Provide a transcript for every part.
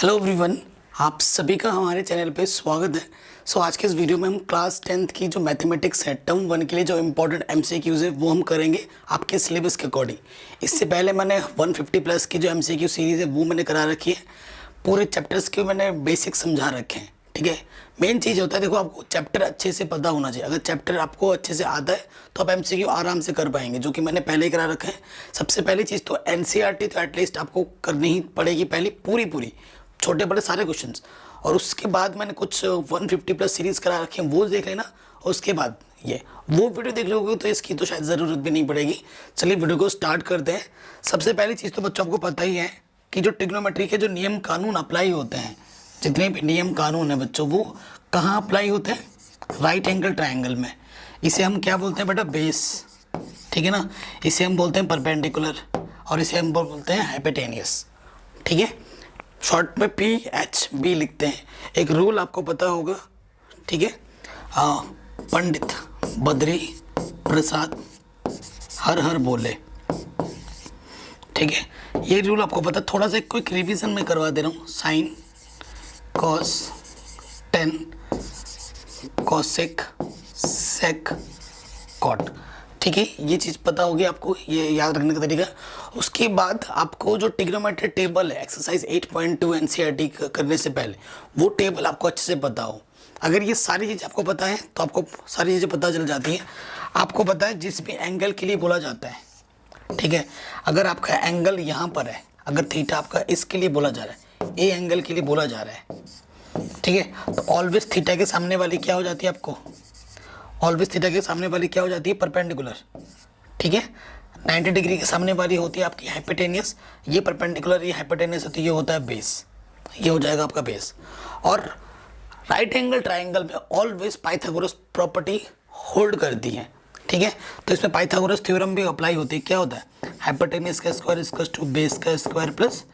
Hello everyone, आप सभी का हमारे चैनल पे स्वागत है। आज के इस वीडियो में हम क्लास 10th की जो मैथमेटिक्स है टर्म 1 के लिए जो इम्पोर्टेंट एमसीक्यूज़ है वो हम करेंगे आपके सिलेबस के अकॉर्डिंग। इससे पहले मैंने 150 प्लस की जो एमसीक्यू सीरीज़ है वो मैंने करा रखी है। पूरे चैप्टर्स के मैंने बेसिक समझा रखे हैं। ठीक है, मेन चीज़ होता है, देखो आपको चैप्टर अच्छे से पता होना चाहिए। अगर चैप्टर आपको अच्छे से आता है तो आप एमसीक्यू आराम से कर पाएंगे, जो कि मैंने पहले ही करा रखा है। सबसे पहली चीज़ तो एनसीईआरटी तो एटलीस्ट आपको करनी ही पड़ेगी पहली पूरी छोटे बड़े सारे क्वेश्चंस। और उसके बाद मैंने कुछ 150 प्लस सीरीज़ करा रखी है, वो देख लेना। और उसके बाद वो वीडियो देख लोगे तो इसकी तो शायद ज़रूरत भी नहीं पड़ेगी। चलिए वीडियो को स्टार्ट करते हैं। सबसे पहली चीज़ तो बच्चों आपको पता ही है कि जो ट्रिग्नोमेट्री के जो नियम कानून अप्लाई होते हैं, जितने भी नियम कानून हैं बच्चों, वो कहाँ अप्लाई होते हैं? राइट एंगल ट्रायंगल में। इसे हम क्या बोलते हैं बेटा? बेस। ठीक है ना, इसे हम बोलते हैं परपेंडिकुलर और इसे हम बोलते हैं हाइपोटेनियस। ठीक है, शॉर्ट में PHB लिखते हैं। एक रूल आपको पता होगा, ठीक है, पंडित बद्री प्रसाद हर हर बोले। ठीक है, ये रूल आपको पता। थोड़ा सा क्विक रिवीजन में करवा दे रहा हूँ। Sin cos tan cosec sec cot. ठीक है, ये चीज़ पता होगी आपको, ये याद रखने का तरीका। उसके बाद आपको जो ट्रिग्नोमेट्री टेबल है एक्सरसाइज 8.2 एनसीईआरटी करने से पहले, वो टेबल आपको अच्छे से पता हो। अगर ये सारी चीज़ आपको पता है तो आपको सारी चीज़ें पता चल जाती हैं। आपको पता है जिस भी एंगल के लिए बोला जाता है, ठीक है, अगर आपका एंगल यहाँ पर है, अगर थीटा आपका इसके लिए बोला जा रहा है, ए एंगल के लिए बोला जा रहा है, ठीक है, तो ऑलवेज थीटा के सामने वाली क्या हो जाती है आपको? ऑलवेज थीटा के सामने वाली क्या हो जाती है? परपेंडिकुलर। ठीक है, 90 डिग्री के सामने वाली होती है आपकी हाइपोटेनियस। ये परपेंडिकुलर, ये हाइपोटेनियस होती है, ये होता है बेस। ये हो जाएगा आपका बेस। और राइट एंगल ट्रायंगल में ऑलवेज पाइथागोरस प्रॉपर्टी होल्ड करती है। ठीक है, तो इसमें पाइथागोरस थ्योरम भी अप्लाई होती है। क्या होता है? हाइपोटेनियस का स्क्वायर इक्वल्स टू बेस का स्क्वायर प्लस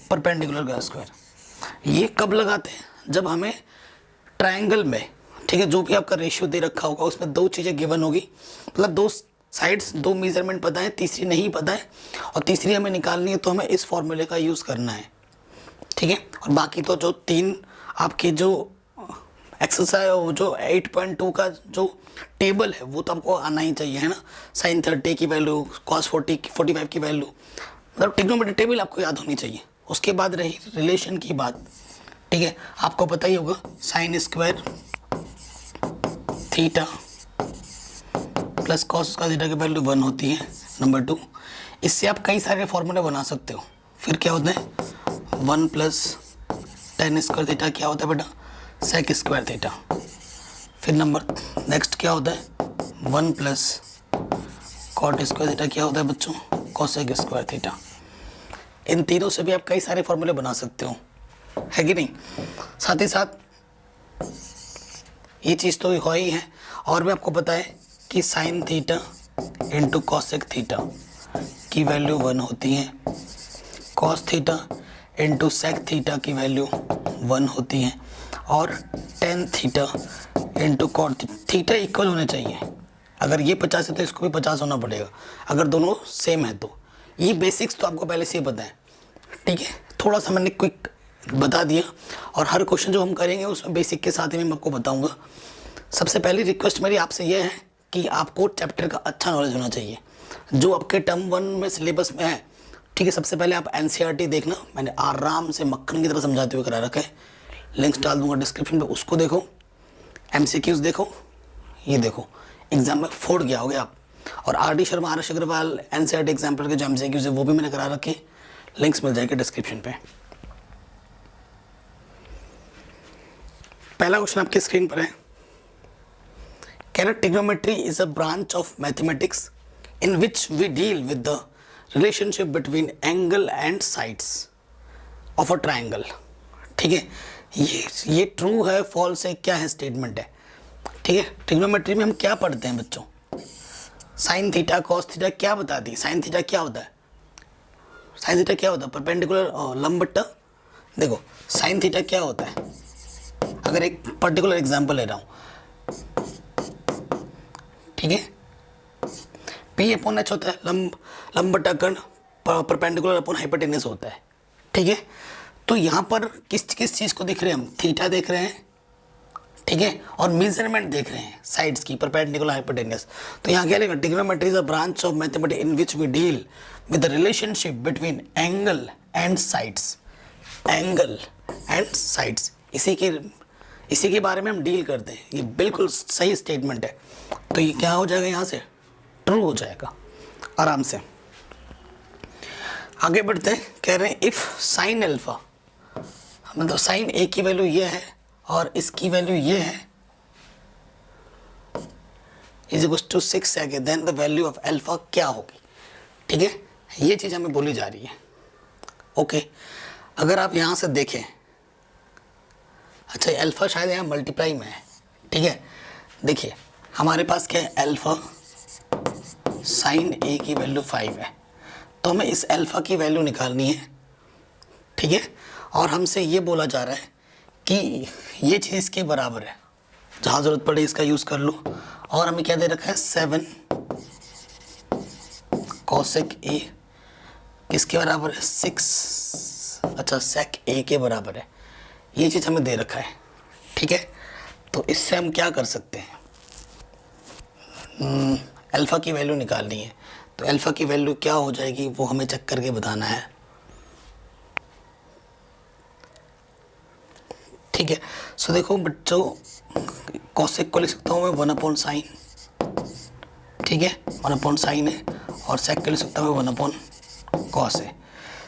परपेंडिकुलर का स्क्वायर। ये कब लगाते हैं? जब हमें ट्रायंगल में, ठीक है, जो भी आपका रेशियो दे रखा होगा उसमें दो चीज़ें गिवन होगी, मतलब दो साइड्स, दो मेजरमेंट पता है, तीसरी नहीं पता है, और तीसरी हमें निकालनी है तो हमें इस फॉर्मूले का यूज़ करना है। ठीक है, और बाकी तो जो तीन आपके जो एक्सरसाइज, जो 8.2 का जो टेबल है वो तो आपको आना ही चाहिए, है ना। साइन 30 की वैल्यू, कॉस 45 की वैल्यू, मतलब ट्रिग्नोमेट्री टेबल आपको याद होनी चाहिए। उसके बाद रही रिलेशन की बात। ठीक है, आपको पता ही होगा sine square theta plus cos का थीटा की वैल्यू 1 होती है। नंबर 2, इससे आप कई सारे फॉर्मूले बना सकते हो। फिर क्या होता है? 1 प्लस टेन स्क्वायर थीटा क्या होता है बेटा? Sec square theta. फिर नंबर नेक्स्ट क्या होता है? 1 प्लस कॉट स्क्वायर थीटा क्या होता है बच्चों? Cosec square theta. इन तीनों से भी आप कई सारे फॉर्मूले बना सकते हो, है कि नहीं। साथ ही साथ ये चीज़ तो हो ही है, और भी आपको पता है कि sin theta into cosec theta की वैल्यू 1 होती है, cos theta into sec theta की वैल्यू 1 होती है, और tan theta into cot theta equal होने चाहिए। अगर ये 50 है तो इसको भी 50 होना पड़ेगा, अगर दोनों सेम है तो। ये बेसिक्स तो आपको पहले से ही पता है। ठीक है, थोड़ा सा मैंने क्विक बता दिया, और हर क्वेश्चन जो हम करेंगे उसमें बेसिक के साथ ही मैं आपको बताऊंगा। सबसे पहली रिक्वेस्ट मेरी आपसे यह है कि आपको चैप्टर का अच्छा नॉलेज होना चाहिए जो आपके टर्म 1 में सिलेबस में है। ठीक है, सबसे पहले आप एनसीईआरटी देखना, मैंने आराम से मक्खन की तरह समझाते हुए करा रखा है। लिंक्स डाल दूंगा डिस्क्रिप्शन में, उसको देखो। एमसीक्यूज़ देखो, ये देखो, एग्जाम में फोड़ गया होगे आप। और RD Sharma, RS Agarwal NCERT example के जो एमसीक्यूज़ है वो भी मैंने करा रखे, लिंक्स मिल जाएंगे डिस्क्रिप्शन पे। पहला क्वेश्चन आपकी स्क्रीन पर है। Trigonometry is a branch of mathematics in which we deal with the relationship between angle and sides of a triangle. ठीक है, ये ट्रू है, फॉल्स है, क्या है, स्टेटमेंट है। ठीक है, ट्रिग्नोमेट्री में हम क्या पढ़ते हैं बच्चों? साइन थीटा कॉस थीटा क्या बता दी? साइन थीटा क्या होता है? साइन थीटा क्या होता है? परपेंडिकुलर लंबवत। देखो साइन थीटा क्या होता है, अगर एक पर्टिकुलर एग्जांपल ले रहा हूँ, ठीक है, P/H होता है, लंब बटा कर्ण परपेंडिकुलर अपॉन हाइपोटेनस होता है। ठीक है, तो यहाँ पर किस किस चीज़ को देख रहे हैं हम, थीटा देख रहे हैं, ठीक है, और मेजरमेंट देख रहे हैं साइड्स की, परपेंडिकुलर हाइपोटेन्यूस। तो यहाँ क्या लिखा, trigonometry is a branch of mathematics in which we deal with the relationship between angle and sides, angle and sides, इसी के बारे में हम डील करते हैं। ये बिल्कुल सही स्टेटमेंट है। तो ये क्या हो जाएगा, यहाँ से ट्रू हो जाएगा आराम से। आगे बढ़ते हैं, कह रहे हैं इफ साइन अल्फा, मतलब साइन ए की वैल्यू ये है और इसकी वैल्यू ये है, इज इक्वल टू 6 है, then the value of alpha क्या होगी। ठीक है, ये चीज़ हमें बोली जा रही है। ओके, अगर आप यहाँ से देखें, अच्छा अल्फा शायद यहाँ मल्टीप्लाई में है, ठीक है, देखिए हमारे पास क्या है, अल्फा साइन ए की वैल्यू 5 है, तो हमें इस अल्फा की वैल्यू निकालनी है, ठीक है, और हमसे ये बोला जा रहा है कि ये चीज़ इसके बराबर है, जहाँ ज़रूरत पड़े इसका यूज़ कर लो। और हमें क्या दे रखा है, 7 कोसेक ए किसके बराबर है, 6, अच्छा सेक ए के बराबर है, ये चीज़ हमें दे रखा है। ठीक है, तो इससे हम क्या कर सकते हैं, अल्फ़ा की वैल्यू निकालनी है। तो अल्फ़ा की वैल्यू क्या हो जाएगी वो हमें चेक करके बताना है। ठीक है, सो देखो बच्चों, कोसेक को लिख सकता हूँ मैं 1/sin, ठीक है, 1/sin है, और सेक को लिख सकता हूँ 1/cos है।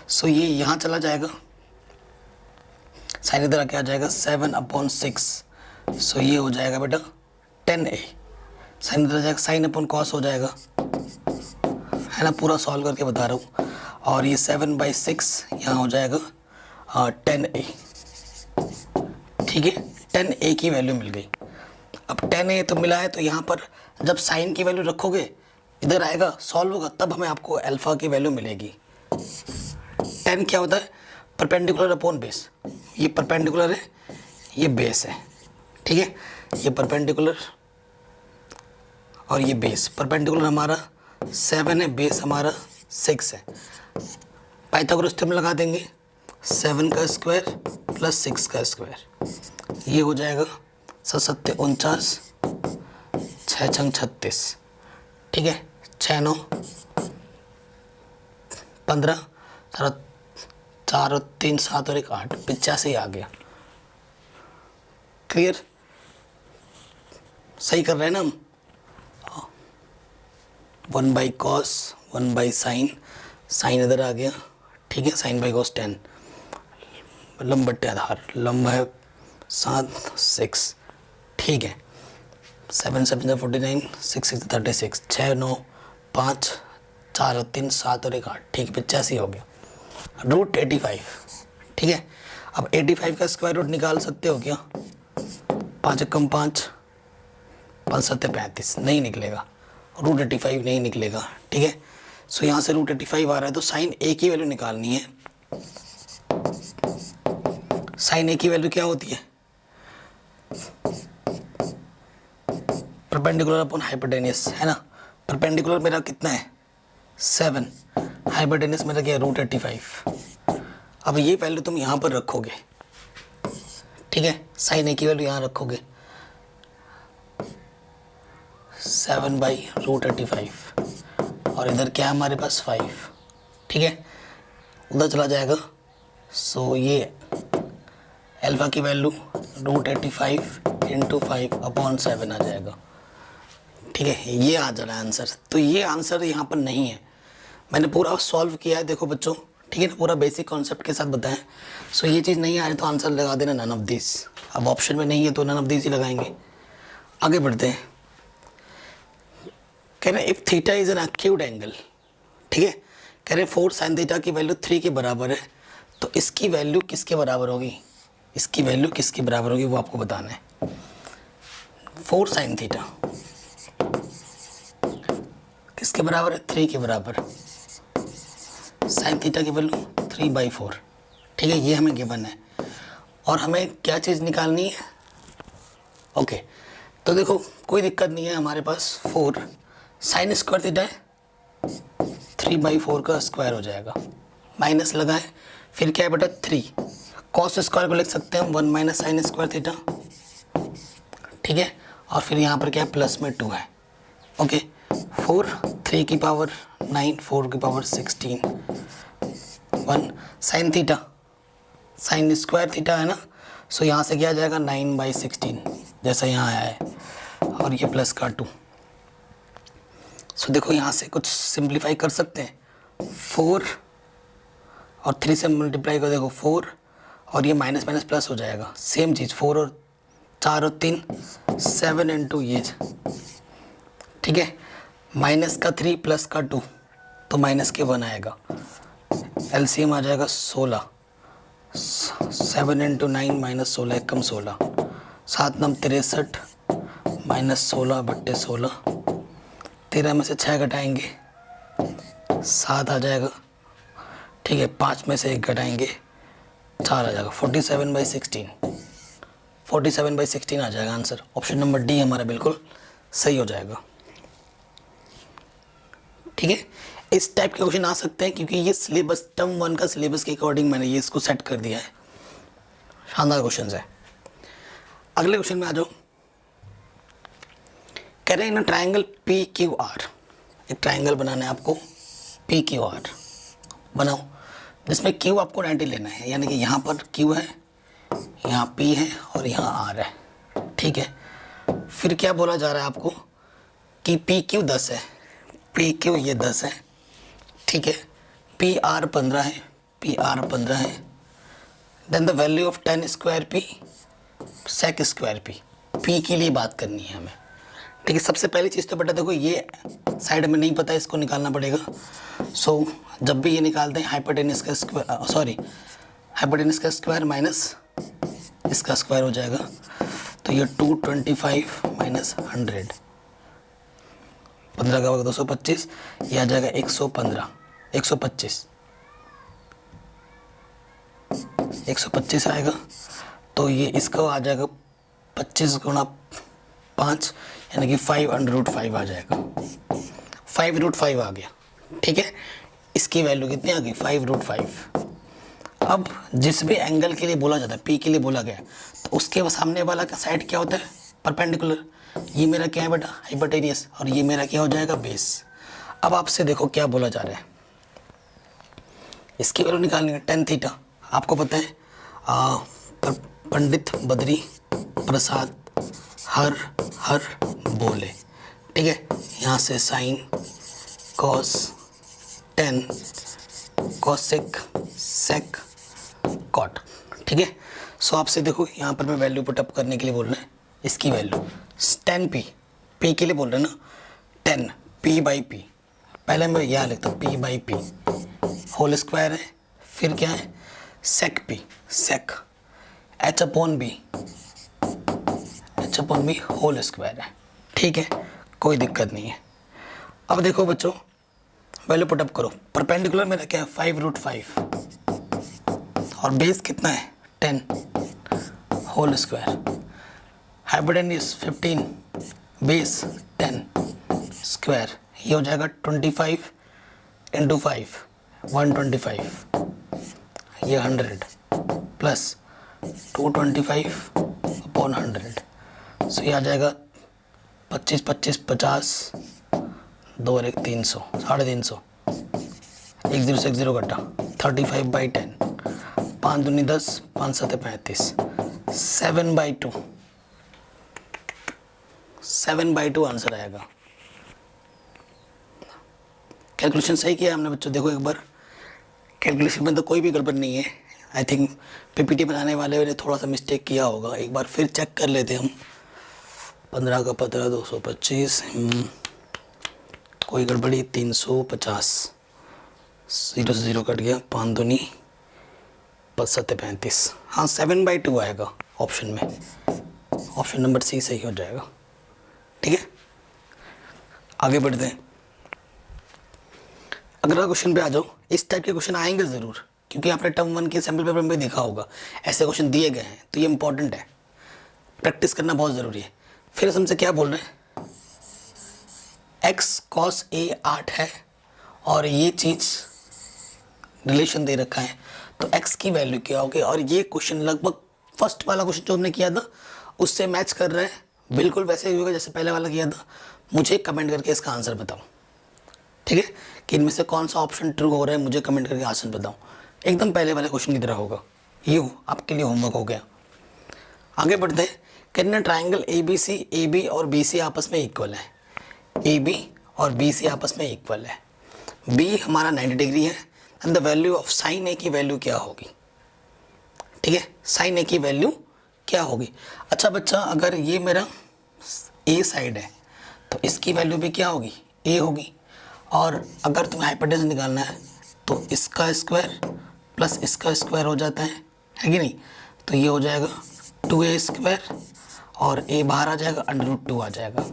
सो ये यहाँ चला जाएगा, साइन इधर आके आ जाएगा 7/6, सो ये हो जाएगा बेटा 10a, साइन इधर आ जाएगा, sin/cos हो जाएगा, है ना, पूरा सॉल्व करके बता रहा हूँ। और ये 7/6 यहाँ हो जाएगा 10a, ठीक है, 10a की वैल्यू मिल गई। अब 10a तो मिला है, तो यहाँ पर जब साइन की वैल्यू रखोगे इधर आएगा, सॉल्व होगा, तब हमें आपको अल्फ़ा की वैल्यू मिलेगी। 10 क्या होता है, परपेंडिकुलर अपॉन बेस, ये परपेंडिकुलर है, ये बेस है, ठीक है, ये परपेंडिकुलर और ये बेस, परपेंडिकुलर हमारा 7 है, बेस हमारा 6 है। पाइथागोरस थ्योरम लगा देंगे, 7 का स्क्वायर प्लस 6 का स्क्वायर, ये हो जाएगा 7 49, 6 छंग 36, ठीक है, 6 9 15, 4 और 3 7 और 1 8, 85 आ गया। क्लियर, सही कर रहे हैं ना हम। 1/cos 1/sin, साइन इधर आ गया, ठीक है, sin/cos 10, लंब बट्टे आधार, लंब है 7 6, ठीक है, 7 7 49, 6 6 36, 6 9 5 4 और 3 7 और 1 8, ठीक है, 85 हो गया। √85, ठीक है, अब 85 का स्क्वायर रूट निकाल सकते हो क्या, 5 कम 5, 5 7 35, नहीं निकलेगा, √85 नहीं निकलेगा, ठीक है। सो यहाँ से √85 आ रहा है, तो साइन ए की वैल्यू निकालनी है। साइन ए की वैल्यू क्या होती है, परपेंडिकुलर अपॉन हाइपोटेन्यूस, है ना, परपेंडिकुलर मेरा कितना है 7, हाइपोटेन्यूस मेरा क्या है √85। अब ये वैल्यू तुम यहाँ पर रखोगे, ठीक है, साइन ए की वैल्यू यहाँ रखोगे, 7/√85, और इधर क्या है हमारे पास 5, ठीक है, उधर चला जाएगा। सो ये अल्फ़ा की वैल्यू √85 × 5/7 आ जाएगा, ठीक है, ये आ जा रहा है आंसर। तो ये आंसर यहाँ पर नहीं है, मैंने पूरा सॉल्व किया है, देखो बच्चों, ठीक है ना, पूरा बेसिक कॉन्सेप्ट के साथ बताएं। सो ये चीज़ नहीं आ रही तो आंसर लगा देना नन ऑफ दिस। अब ऑप्शन में नहीं है तो नन ऑफ दिस ही लगाएंगे। आगे बढ़ते हैं, कह रहे हैं if theta is an acute angle, ठीक है, कह रहे हैं 4 sin थीटा की वैल्यू 3 के बराबर है, तो इसकी वैल्यू किसके बराबर होगी, इसकी वैल्यू किसके बराबर होगी वो आपको बताना है। 4 sin थीटा किसके बराबर है, 3 के बराबर, साइन थीटा की वैल्यू 3/4, ठीक है, ये हमें गिवन है, और हमें क्या चीज़ निकालनी है। ओके, तो देखो कोई दिक्कत नहीं है, हमारे पास 4 साइन स्क्वायर थीटा है, 3/4 का स्क्वायर हो जाएगा, माइनस लगाए, फिर क्या है बेटा 3 कॉस स्क्वायर को लिख सकते हैं हम 1 माइनस साइन स्क्वायर थीटा, ठीक है। और फिर यहाँ पर क्या है, प्लस में 2 है, ओके। 4 3 की पावर 9 4 की power 16 1 sine theta, sine square theta है ना, सो यहाँ से क्या आ जाएगा 9/16 जैसा यहाँ आया है, और ये प्लस का 2। सो देखो यहाँ से कुछ सिंप्लीफाई कर सकते हैं, 4 और 3 से मल्टीप्लाई कर देखो 4, और ये माइनस माइनस प्लस हो जाएगा, सेम चीज़ 4 और 4 और 3 7 इंटू ये, ठीक है। माइनस का 3 प्लस का 2 तो माइनस के 1 आएगा, एलसीएम आ जाएगा 16, 7 इंटू 9 माइनस 16 कम 16, 7 9 63 माइनस 16/16, 13 में से 6 घटाएंगे 7 आ जाएगा, ठीक है। 5 में से 1 घटाएंगे 4 आ जाएगा, 47/16, 47/16 आ जाएगा आंसर। ऑप्शन नंबर डी हमारा बिल्कुल सही हो जाएगा, ठीक है। इस टाइप के क्वेश्चन आ सकते हैं क्योंकि ये सिलेबस टर्म 1 का सिलेबस के अकॉर्डिंग मैंने ये इसको सेट कर दिया है। शानदार क्वेश्चन है। अगले क्वेश्चन में आ जाओ। कह रहे हैं ना ट्राइंगल पी क्यू आर, एक ट्राइंगल बनाना है आपको पी क्यू आर बनाओ, जिसमें क्यू आपको 90 लेना है, यानी कि यहाँ पर क्यू है, यहाँ पी है और यहाँ आर है, ठीक है। फिर क्या बोला जा रहा है आपको कि पी क्यू 10 है, पी क्यू ये 10 है, ठीक है। पी आर 15 है, पी आर 15 है। Then the value of 10 square P sec square P के लिए बात करनी है हमें, ठीक है। सबसे पहली चीज़ तो बेटा देखो ये साइड में नहीं पता है, इसको निकालना पड़ेगा। सो जब भी ये निकालते हैं हाइपोटेनस का स्क्वायर, सॉरी हाइपोटेनस का स्क्वायर माइनस इसका स्क्वायर हो जाएगा, तो ये 225 माइनस 100, 15 का होगा 225, ये आ जाएगा 115 125 125 आएगा, तो ये इसका आ जाएगा 25 गुणा 5 यानी कि 5√5 आ जाएगा, 5√5 आ गया, ठीक है। इसकी वैल्यू कितनी आ गई 5√5। अब जिस भी एंगल के लिए बोला जाता है, पी के लिए बोला गया, तो उसके सामने वाला का साइड क्या होता है, परपेंडिकुलर। ये मेरा क्या है बेटा हाइपोटेनियस, और ये मेरा क्या हो जाएगा बेस। अब आपसे देखो क्या बोला जा रहा है, इसकी वैल्यू निकालनी है 10 थीटा। आपको पता है पंडित बद्री प्रसाद हर हर बोले, ठीक है। यहाँ से sin cos 10 cosec sec cot, ठीक है। सो आपसे देखो यहाँ पर मैं वैल्यू पुटअप करने के लिए बोल रहे हैं, इसकी वैल्यू 10 पी के लिए बोल रहे हैं ना, 10 p/p। पहले मैं यहाँ लिखता हूँ p/p होल स्क्वायर है, फिर क्या है सेक p सेक h/b होल स्क्वायर है, ठीक है। कोई दिक्कत नहीं है। अब देखो बच्चों वैल्यू पुटअप करो, परपेंडिकुलर मेरा क्या है 5√5 और बेस कितना है 10 whole square, hypotenuse 15 base 10 square, ये हो जाएगा 25 इंटू 5 125, ये 100 प्लस 225/100, सो ये आ जाएगा 25 25 50 2 और 1 300 350, 1 0 से 1 0 घटा 35/10, 5 दूनी 10 5 7 35, 7/2 आंसर आएगा। कैलकुलेशन सही किया हमने बच्चों, देखो एक बार कैलकुलेशन में तो कोई भी गड़बड़ नहीं है। आई थिंक पीपीटी बनाने वाले ने थोड़ा सा मिस्टेक किया होगा, एक बार फिर चेक कर लेते हम। 15 का 15 225, कोई गड़बड़ी 350, 0 से 0 कट गया, 5 दूनी 5 7 35, हाँ 7/2 आएगा ऑप्शन में, ऑप्शन नंबर सी सही हो जाएगा, ठीक है। आगे बढ़ते हैं, अगला क्वेश्चन पे आ जाओ। इस टाइप के क्वेश्चन आएंगे ज़रूर, क्योंकि आपने टर्म 1 के सैम्पल पेपर में देखा होगा ऐसे क्वेश्चन दिए गए हैं, तो ये इंपॉर्टेंट है, प्रैक्टिस करना बहुत ज़रूरी है। फिर हमसे क्या बोल रहे हैं, x cos a 8 है और ये चीज़ रिलेशन दे रखा है, तो x की वैल्यू क्या होगी। और ये क्वेश्चन लगभग फर्स्ट वाला क्वेश्चन जो हमने किया था उससे मैच कर रहा है, बिल्कुल वैसे ही होगा जैसे पहले वाला किया था। मुझे कमेंट करके इसका आंसर बताओ, ठीक है, कि इनमें से कौन सा ऑप्शन ट्रू हो रहा है, मुझे कमेंट करके आंसर बताओ। एकदम पहले वाले क्वेश्चन की तरह होगा। ये आपके लिए होमवर्क हो गया। आगे बढ़ते हैं। कहना ट्राइंगल ए बी और बी सी आपस में इक्वल है। ए बी और बी सी आपस में इक्वल है। बी हमारा 90 डिग्री है and the value of sine A की वैल्यू क्या होगी। ठीक है, साइन ए की वैल्यू क्या होगी। अच्छा बच्चा, अगर ये मेरा ए साइड है तो इसकी वैल्यू भी क्या होगी, ए होगी। और अगर तुम्हें हाइपोटेन्यूज निकालना है तो इसका स्क्वायर प्लस इसका स्क्वायर हो जाता है कि नहीं। तो ये हो जाएगा 2a स्क्वायर और a बाहर आ जाएगा, √2 आ जाएगा।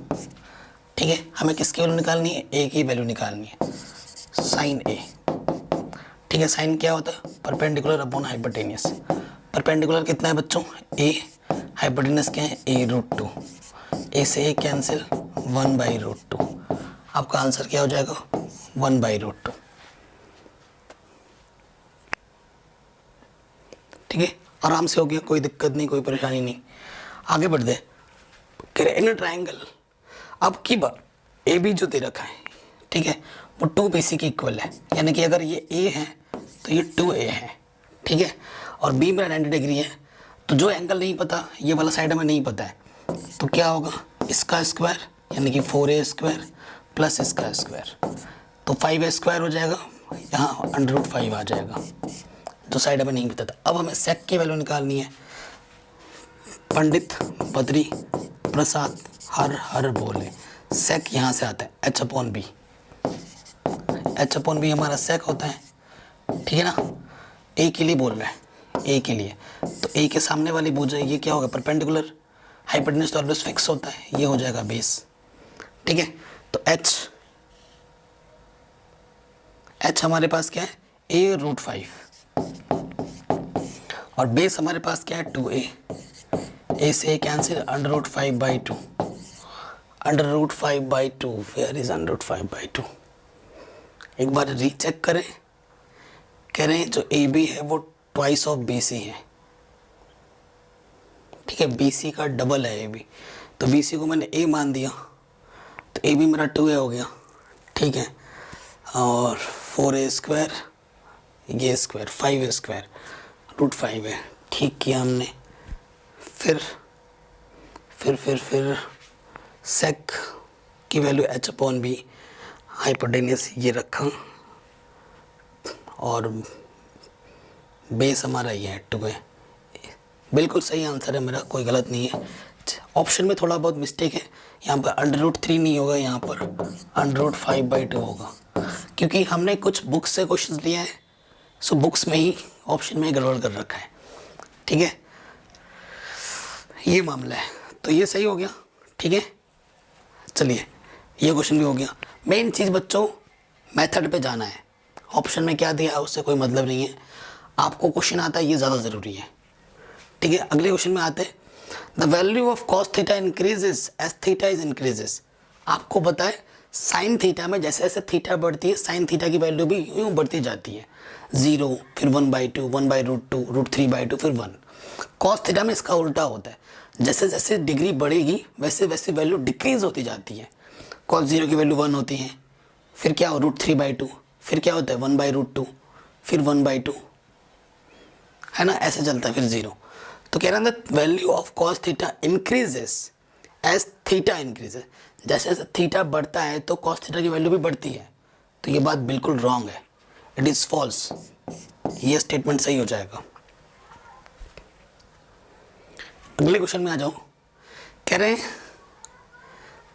ठीक है, हमें किसकी वैल्यू निकालनी है, a की वैल्यू निकालनी है, साइन a। ठीक है, साइन क्या होता है, परपेंडिकुलर अपॉन हाइपोटेनियस। परपेंडिकुलर कितना है बच्चों, a, हाइपोटेनियस क्या है, a√2। a से a कैंसिल, 1/√2। आपका आंसर क्या हो जाएगा, 1/√2। ठीक है, आराम से हो गया, कोई दिक्कत नहीं, कोई परेशानी नहीं। आगे बढ़ते हैं। इन ट्राइंगल, अब की बार ए बी जो दे रखा है, ठीक है, वो 2BC के इक्वल है। यानी कि अगर ये ए है तो ये 2a है। ठीक है, और बी मेरा 90 डिग्री है। तो जो एंगल नहीं पता, ये वाला साइड हमें नहीं पता है, तो क्या होगा, इसका स्क्वायर यानी कि 4a स्क्वायर प्लस इसका स्क्वायर, तो 5a स्क्वायर हो जाएगा, यहाँ √5 आ जाएगा। जो साइड हमें नहीं पता था। अब हमें सेक की वैल्यू निकालनी है। पंडित बद्री प्रसाद हर हर बोले, सेक यहाँ से आता है h/b। h/b हमारा सेक होता है, ठीक है ना। ए के लिए बोल रहा है, ए के लिए, तो ए के सामने वाली भुजा ये क्या होगा, परपेंडिकुलर। हाइपोटेन्यूज तो ऑलवेज फिक्स होता है, ये हो जाएगा बेस। ठीक है, तो h हमारे पास क्या है, a√5 और बेस हमारे पास क्या है, 2a। a से कैंसिल, √5/2। √5/2, where is √5/2। एक बार रीचेक करें। कह रहे हैं जो ए बी है वो ट्वाइस ऑफ बी सी है। ठीक है, बी सी का डबल है ए बी, तो बी सी को मैंने ए मान दिया, तो ए बी मेरा 2a हो गया। ठीक है, और 4a स्क्वायर, ये स्क्वायर 5a स्क्वायर, √5 है। ठीक किया हमने। फिर सेक की वैल्यू h/b, हाइपोटेनियस ये रखा, और बेस हमारा ये है 2a। बिल्कुल सही आंसर है मेरा, कोई गलत नहीं है। ऑप्शन में थोड़ा बहुत मिस्टेक है, यहाँ पर √3 नहीं होगा, यहाँ पर √5/2 होगा, क्योंकि हमने कुछ बुक्स से क्वेश्चंस लिए हैं। सो बुक्स में ही ऑप्शन में गड़बड़ कर रखा है। ठीक है, ये मामला है, तो ये सही हो गया। ठीक है, चलिए ये क्वेश्चन भी हो गया। मेन चीज़ बच्चों, मेथड पे जाना है। ऑप्शन में क्या दिया है उससे कोई मतलब नहीं है, आपको क्वेश्चन आता है ये ज़्यादा ज़रूरी है। ठीक है, अगले क्वेश्चन में आते हैं। The value of cos theta increases as theta is increases. आपको पता है साइन थीटा में जैसे जैसे थीटा बढ़ती है, साइन थीटा की वैल्यू भी यूँ बढ़ती जाती है। 0, फिर 1/2, 1/√2, √3/2, फिर 1। cos थीटा में इसका उल्टा होता है, जैसे जैसे डिग्री बढ़ेगी वैसे वैसे वैल्यू डिक्रीज होती जाती है। cos 0 की वैल्यू 1 होती है, फिर क्या हो, √3/2, फिर क्या होता है 1/√2, फिर 1/2, है ना, ऐसे चलता है, फिर 0। तो कह रहा था value of cos theta increases as theta increases. जैसे जैसे थीटा बढ़ता है तो cos थीटा की वैल्यू भी बढ़ती है। तो ये बात बिल्कुल रॉन्ग है, इट इज़ फॉल्स। ये स्टेटमेंट सही हो जाएगा। अगले क्वेश्चन में आ जाओ। कह रहे हैं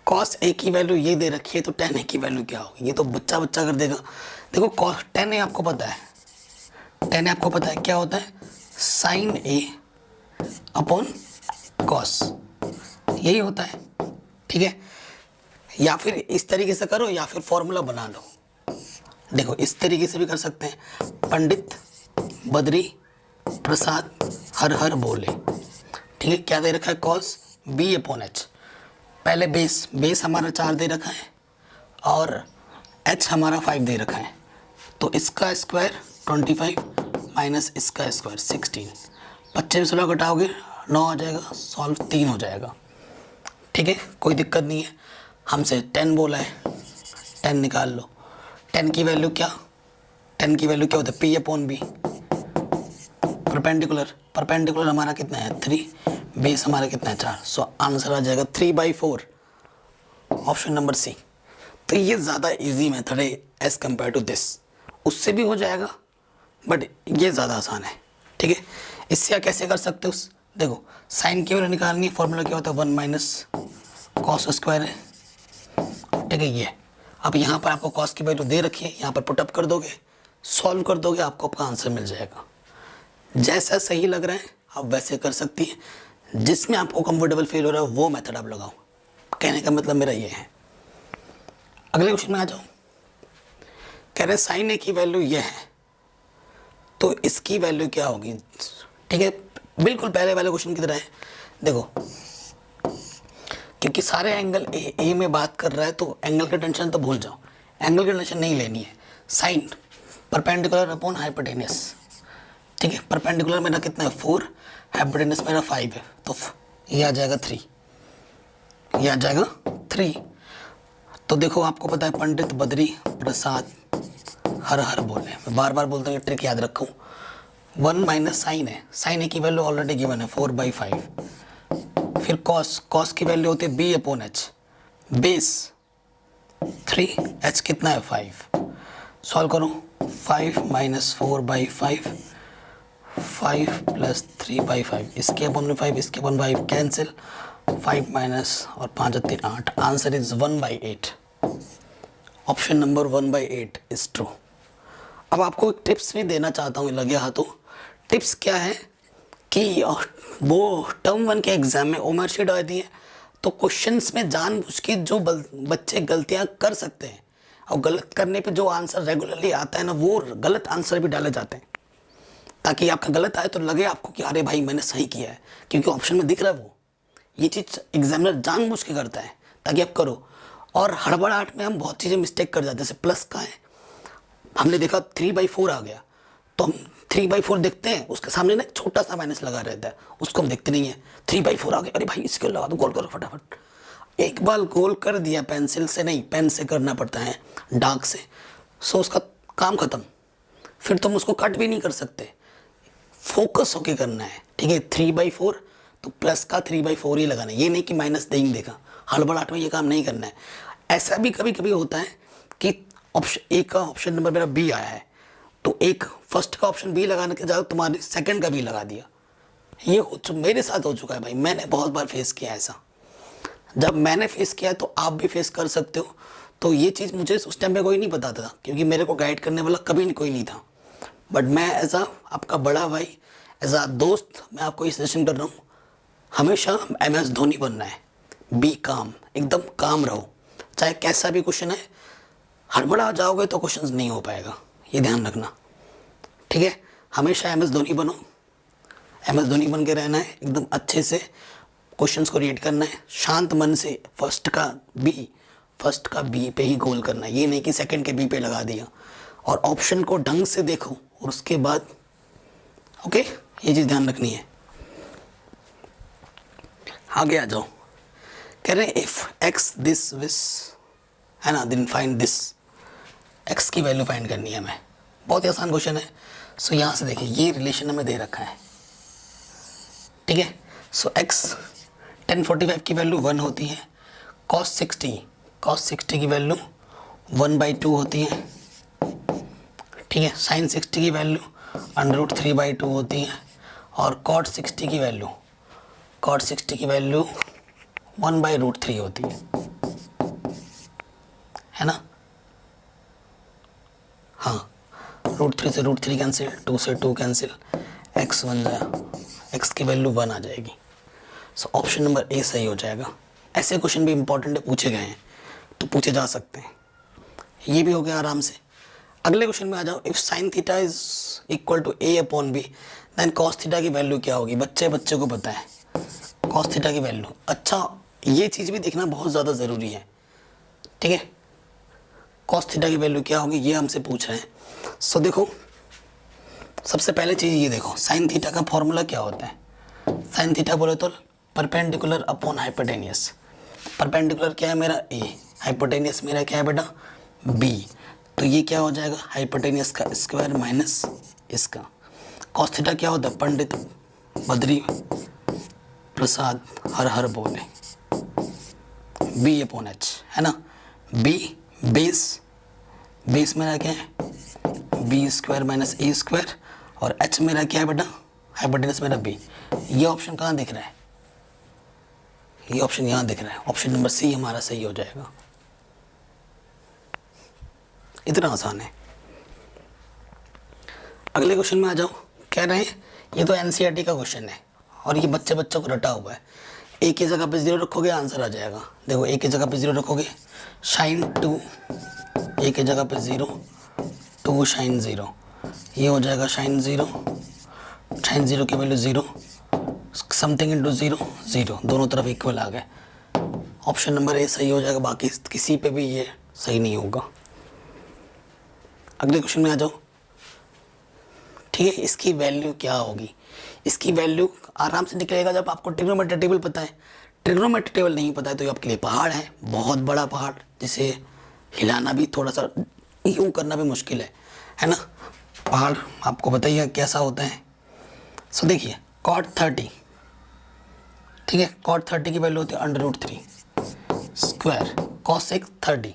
cos a की वैल्यू ये दे रखी है, तो tan a की वैल्यू क्या होगी। ये तो बच्चा कर देगा। देखो cos tan a आपको पता है, tan a आपको पता है क्या होता है, sin a अपॉन cos, यही होता है। ठीक है, या फिर इस तरीके से करो या फिर फॉर्मूला बना लो। देखो इस तरीके से भी कर सकते हैं, पंडित बद्री प्रसाद हर हर बोले। ठीक है, क्या दे रखा है, cos b/h। पहले बेस हमारा 4 दे रखा है और h हमारा 5 दे रखा है, तो इसका स्क्वायर 25, माइनस इसका स्क्वायर 16, 25 में 16 घटाओगे 9 आ जाएगा, सॉल्व 3 हो जाएगा। ठीक है, कोई दिक्कत नहीं है। हमसे 10 बोला है, 10 निकाल लो। 10 की वैल्यू क्या, 10 की वैल्यू क्या होता है, पी अपॉन बी। परपेंडिकुलर हमारा कितना है 3, बेस हमारा कितना है 4, सो आंसर आ जाएगा 3/4, ऑप्शन नंबर सी। तो ये ज़्यादा इजी मेथड है एज़ कम्पेयर टू दिस, उससे भी हो जाएगा बट ये ज़्यादा आसान है। ठीक है, इससे आप कैसे कर सकते हो, देखो साइन की वैल्यू निकालनी है, फॉर्मूला क्या होता है 1 माइनस कॉस स्क्वायर है। ठीक है, ये अब यहाँ पर आपको कॉस की वैल्यू दे रखी है, यहाँ पर पुटअप कर दोगे, सॉल्व कर दोगे, आपको आपका आंसर मिल जाएगा। जैसा सही लग रहा है आप वैसे कर सकती हैं, जिसमें आपको कंफर्टेबल फील हो रहा है वो मेथड आप लगाओ। कहने का मतलब मेरा ये है। अगले क्वेश्चन में आ जाओ। कह रहे हैं साइन ए की वैल्यू ये है तो इसकी वैल्यू क्या होगी। ठीक है, बिल्कुल पहले वाले क्वेश्चन की तरह है। देखो क्योंकि सारे एंगल ए में बात कर रहा है तो एंगल का टेंशन तो भूल जाओ, एंगल की टेंशन नहीं लेनी है। Sin perpendicular upon hypotenuse. ठीक है, परपेंडिकुलर मेरा कितना है 4, हाइपोटेनस मेरा 5 है, तो ये आ जाएगा 3, ये आ जाएगा 3। तो देखो आपको पता है पंडित बद्री प्रसाद हर हर बोले, मैं बार बार बोलता हूँ, ये ट्रिक याद रखूँ। 1 माइनस साइन है, साइन ए की वैल्यू ऑलरेडी गिवन है 4/5। फिर कॉस की वैल्यू होती है B upon H, base 3, H कितना है 5। सॉल्व करो, 5 माइनस 4/5, 5 प्लस 3/5, इसके अपन में 5, इसके अपन 5 कैंसिल, 5 माइनस और 5 3 8, answer is 1/8, option number 1/8 is true. अब आपको एक टिप्स भी देना चाहता हूँ लगे हाथों। टिप्स क्या है कि वो टर्म 1 के एग्जाम में उमर शीट आती है तो क्वेश्चंस में जानबूझ के जो बच्चे गलतियाँ कर सकते हैं और गलत करने पे जो आंसर रेगुलरली आता है ना, वो गलत आंसर भी डाले जाते हैं, ताकि आपका गलत आए तो लगे आपको कि अरे भाई मैंने सही किया है, क्योंकि ऑप्शन में दिख रहा है वो। ये चीज़ एग्जामिनर जानबूझ के करता है ताकि आप करो। और हड़बड़ाहट में हम बहुत चीज़ें मिस्टेक कर जाते हैं। जैसे प्लस का है, हमने देखा 3/4 आ गया तो हम 3/4 देखते हैं, उसके सामने ना एक छोटा सा माइनस लगा रहता है, उसको हम देखते नहीं है। 3/4 आ गया, अरे भाई इसके लगा दो, गोल करो फटाफट। एक बार गोल कर दिया, पेंसिल से नहीं पेन से करना पड़ता है, डार्क से, सो उसका काम खत्म। फिर तुम उसको कट भी नहीं कर सकते, फोकस होके करना है। ठीक है, 3/4 तो प्लस का 3/4 ही लगाना है, ये नहीं कि माइनस देंगे देखा। हड़बड़ाहट में ये काम नहीं करना है। ऐसा भी कभी कभी होता है कि ऑप्शन ए का ऑप्शन नंबर मेरा बी आया है तो एक फर्स्ट का ऑप्शन बी लगाने के जगह तुम्हारे सेकंड का बी लगा दिया। ये मेरे साथ हो चुका है भाई, मैंने बहुत बार फेस किया ऐसा। जब मैंने फेस किया तो आप भी फेस कर सकते हो। तो ये चीज़ मुझे उस टाइम पे कोई नहीं बताता था, क्योंकि मेरे को गाइड करने वाला कभी कोई नहीं था। बट मैं एज आ आपका बड़ा भाई, एज आ दोस्त, मैं आपको ये सजेशन कर रहा हूँ, हमेशा MS धोनी बनना है। बी काम, एकदम काम रहो, चाहे कैसा भी क्वेश्चन है। हड़बड़ा जाओगे तो क्वेश्चन नहीं हो पाएगा, ये ध्यान रखना। ठीक है, हमेशा MS धोनी बनो, MS धोनी बन के रहना है, एकदम अच्छे से क्वेश्चंस को रीड करना है, शांत मन से फर्स्ट का बी पे ही गोल करना है। ये नहीं कि सेकंड के बी पे लगा दिया। और ऑप्शन को ढंग से देखो और उसके बाद ओके, ये चीज़ ध्यान रखनी है। आगे आ जाओ। कह रहे हैं इफ एक्स दिस विस है ना, देन फाइंड दिस। एक्स की वैल्यू फाइंड करनी है हमें, बहुत ही आसान क्वेश्चन है। सो यहाँ से देखिए, ये रिलेशन हमें दे रखा है। ठीक है, सो एक्स 1045 की वैल्यू 1 होती है, cos 60 की वैल्यू 1/2 होती है। ठीक है, sin 60 की वैल्यू √3/2 होती है, और cot 60 की वैल्यू 1/√3 होती है ना। हाँ, √3 से √3 कैंसिल, 2 से 2 कैंसिल, x बन जाए, x की वैल्यू 1 आ जाएगी। सो ऑप्शन नंबर ए सही हो जाएगा। ऐसे क्वेश्चन भी इंपॉर्टेंट पूछे गए हैं तो पूछे जा सकते हैं। ये भी हो गया आराम से। अगले क्वेश्चन में आ जाओ। If sin theta is equal to a/b then cos theta की वैल्यू क्या होगी। बच्चे को पता है cos थीटा की वैल्यू। अच्छा, ये चीज़ भी देखना बहुत ज़्यादा ज़रूरी है। ठीक है, cos थीटा की वैल्यू क्या होगी ये हमसे पूछ रहे हैं। सो देखो, सबसे पहले चीज़ ये देखो, साइन थीटा का फॉर्मूला क्या होता है? साइन थीटा बोले तो परपेंडिकुलर अपॉन हाइपोटेनियस। परपेंडिकुलर क्या है मेरा? ए, हाइपोटेनियस मेरा क्या है बेटा? बी। तो ये क्या हो जाएगा? हाइपोटेनियस का स्क्वायर माइनस इसका। कॉस थीटा क्या होता है? पंडित बद्री प्रसाद हर हर बोले, बी अपॉन एच, है ना। बी बेस, बेस मेरा क्या है? बी स्क्वायर माइनस ए स्क्वायर, और एच मेरा क्या है बेटा? हाइपोटेनस मेरा बी। ये ऑप्शन कहाँ दिख रहा है? ये ऑप्शन यहाँ दिख रहा है। ऑप्शन नंबर सी हमारा सही हो जाएगा। इतना आसान है। अगले क्वेश्चन में आ जाओ। कह रहे हैं ये तो एनसीईआरटी का क्वेश्चन है और ये बच्चों को रटा हुआ है। ए की जगह पे 0 रखोगे आंसर आ जाएगा। देखो ए की जगह पे 0 रखोगे, शाइन 2, ए की जगह पे 0, 2 शाइन 0, ये हो जाएगा शाइन 0, शाइन 0 की वैल्यू 0, समथिंग इंटू 0 0, दोनों तरफ इक्वल आ गए। ऑप्शन नंबर ए सही हो जाएगा, बाकी किसी पे भी ये सही नहीं होगा। अगले क्वेश्चन में आ जाओ। ठीक है, इसकी वैल्यू क्या होगी? इसकी वैल्यू आराम से निकलेगा जब आपको ट्रिग्नोमेट्री टेबल पता है। ट्रिग्नोमेट्री टेबल नहीं पता है तो ये आपके लिए पहाड़ है, बहुत बड़ा पहाड़, जिसे हिलाना भी थोड़ा सा यूँ करना भी मुश्किल है ना। पहाड़ आपको बताइए कैसा होता है। सो देखिए cot 30, ठीक है, cot 30 की वैल्यू होती है √3 स्क्वायर cosec 30,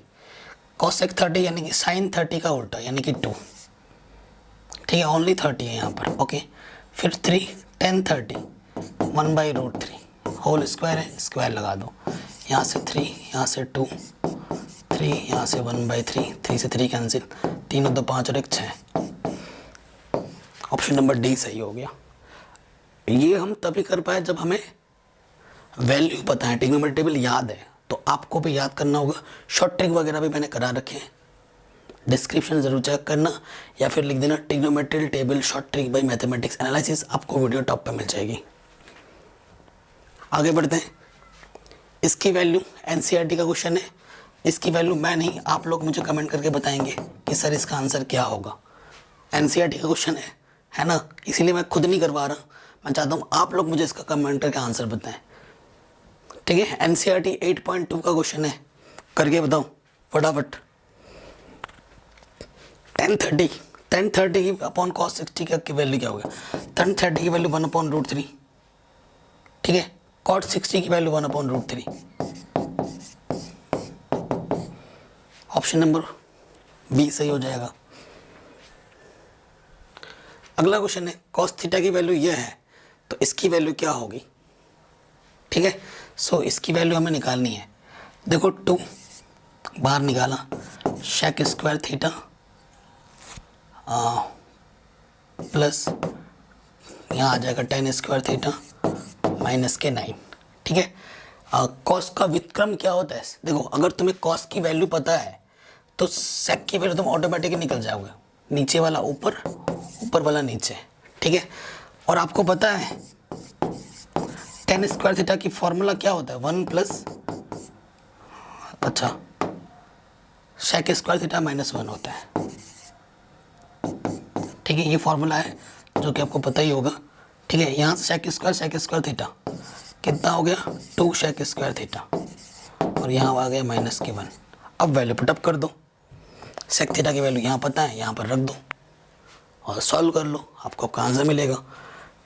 cosec 30 यानी कि sin 30 का उल्टा यानी कि 2, ठीक है, ओनली 30 है यहाँ पर। ओके, फिर 3 tan 30 1/√3 होल स्क्वायर है, स्क्वायर लगा दो। यहाँ से 3, यहाँ से 2, 3, यहाँ से 1/3, 3 से 3 कैंसिल, 3 और 2 5 और 1 6। ऑप्शन नंबर डी सही हो गया। ये हम तभी कर पाए जब हमें वैल्यू पता है, ट्रिग्नोमेट्री टेबल याद है। तो आपको भी याद करना होगा। शॉर्ट ट्रिक वगैरह भी मैंने करा रखे हैं, डिस्क्रिप्शन ज़रूर चेक करना या फिर लिख देना trigonometry table short trick bye mathematics analysis, आपको वीडियो टॉप पे मिल जाएगी। आगे बढ़ते हैं। इसकी वैल्यू एनसीईआरटी का क्वेश्चन है। इसकी वैल्यू मैं नहीं, आप लोग मुझे कमेंट करके बताएंगे कि सर इसका आंसर क्या होगा। एनसीईआरटी का क्वेश्चन है ना, इसीलिए मैं खुद नहीं करवा रहा। मैं चाहता हूँ आप लोग मुझे इसका कमेंट करके आंसर बताएं। ठीक है, एनसीईआरटी 8.2 का क्वेश्चन है, करके बताओ फटाफट। tan 30 की अपॉन cos 60 की वैल्यू क्या होगा? tan 30 की वैल्यू 1/√3, ठीक है, cot 60 की वैल्यू 1/√3। ऑप्शन नंबर बी सही हो जाएगा। अगला क्वेश्चन है cos थीटा की वैल्यू यह है तो इसकी वैल्यू क्या होगी? ठीक है, सो इसकी वैल्यू हमें निकालनी है। देखो 2 बाहर निकाला, sec स्क्वायर थीटा प्लस यहाँ आ जाएगा tan स्क्वायर थीटा माइनस के 9। ठीक है, कॉस का व्युत्क्रम क्या होता है? देखो अगर तुम्हें कॉस की वैल्यू पता है तो सेक की वैल्यू तुम ऑटोमेटिकली निकल जाओगे, नीचे वाला ऊपर, ऊपर वाला नीचे। ठीक है, और आपको पता है tan स्क्वायर थीटा की फॉर्मूला क्या होता है? 1 प्लस, अच्छा, सेक स्क्वायर थीटा -1 होता है। ठीक है, ये फॉर्मूला है जो कि आपको पता ही होगा। ठीक है, यहाँ से सेक स्क्वायर थीटा कितना हो गया? 2 सेक स्क्वायर थीटा, और यहाँ आ गया -1। अब वैल्यू पुटअप कर दो। सेक थीटा की वैल्यू यहाँ पता है, यहाँ पर रख दो और सॉल्व कर लो, आपको आपका आंसर मिलेगा।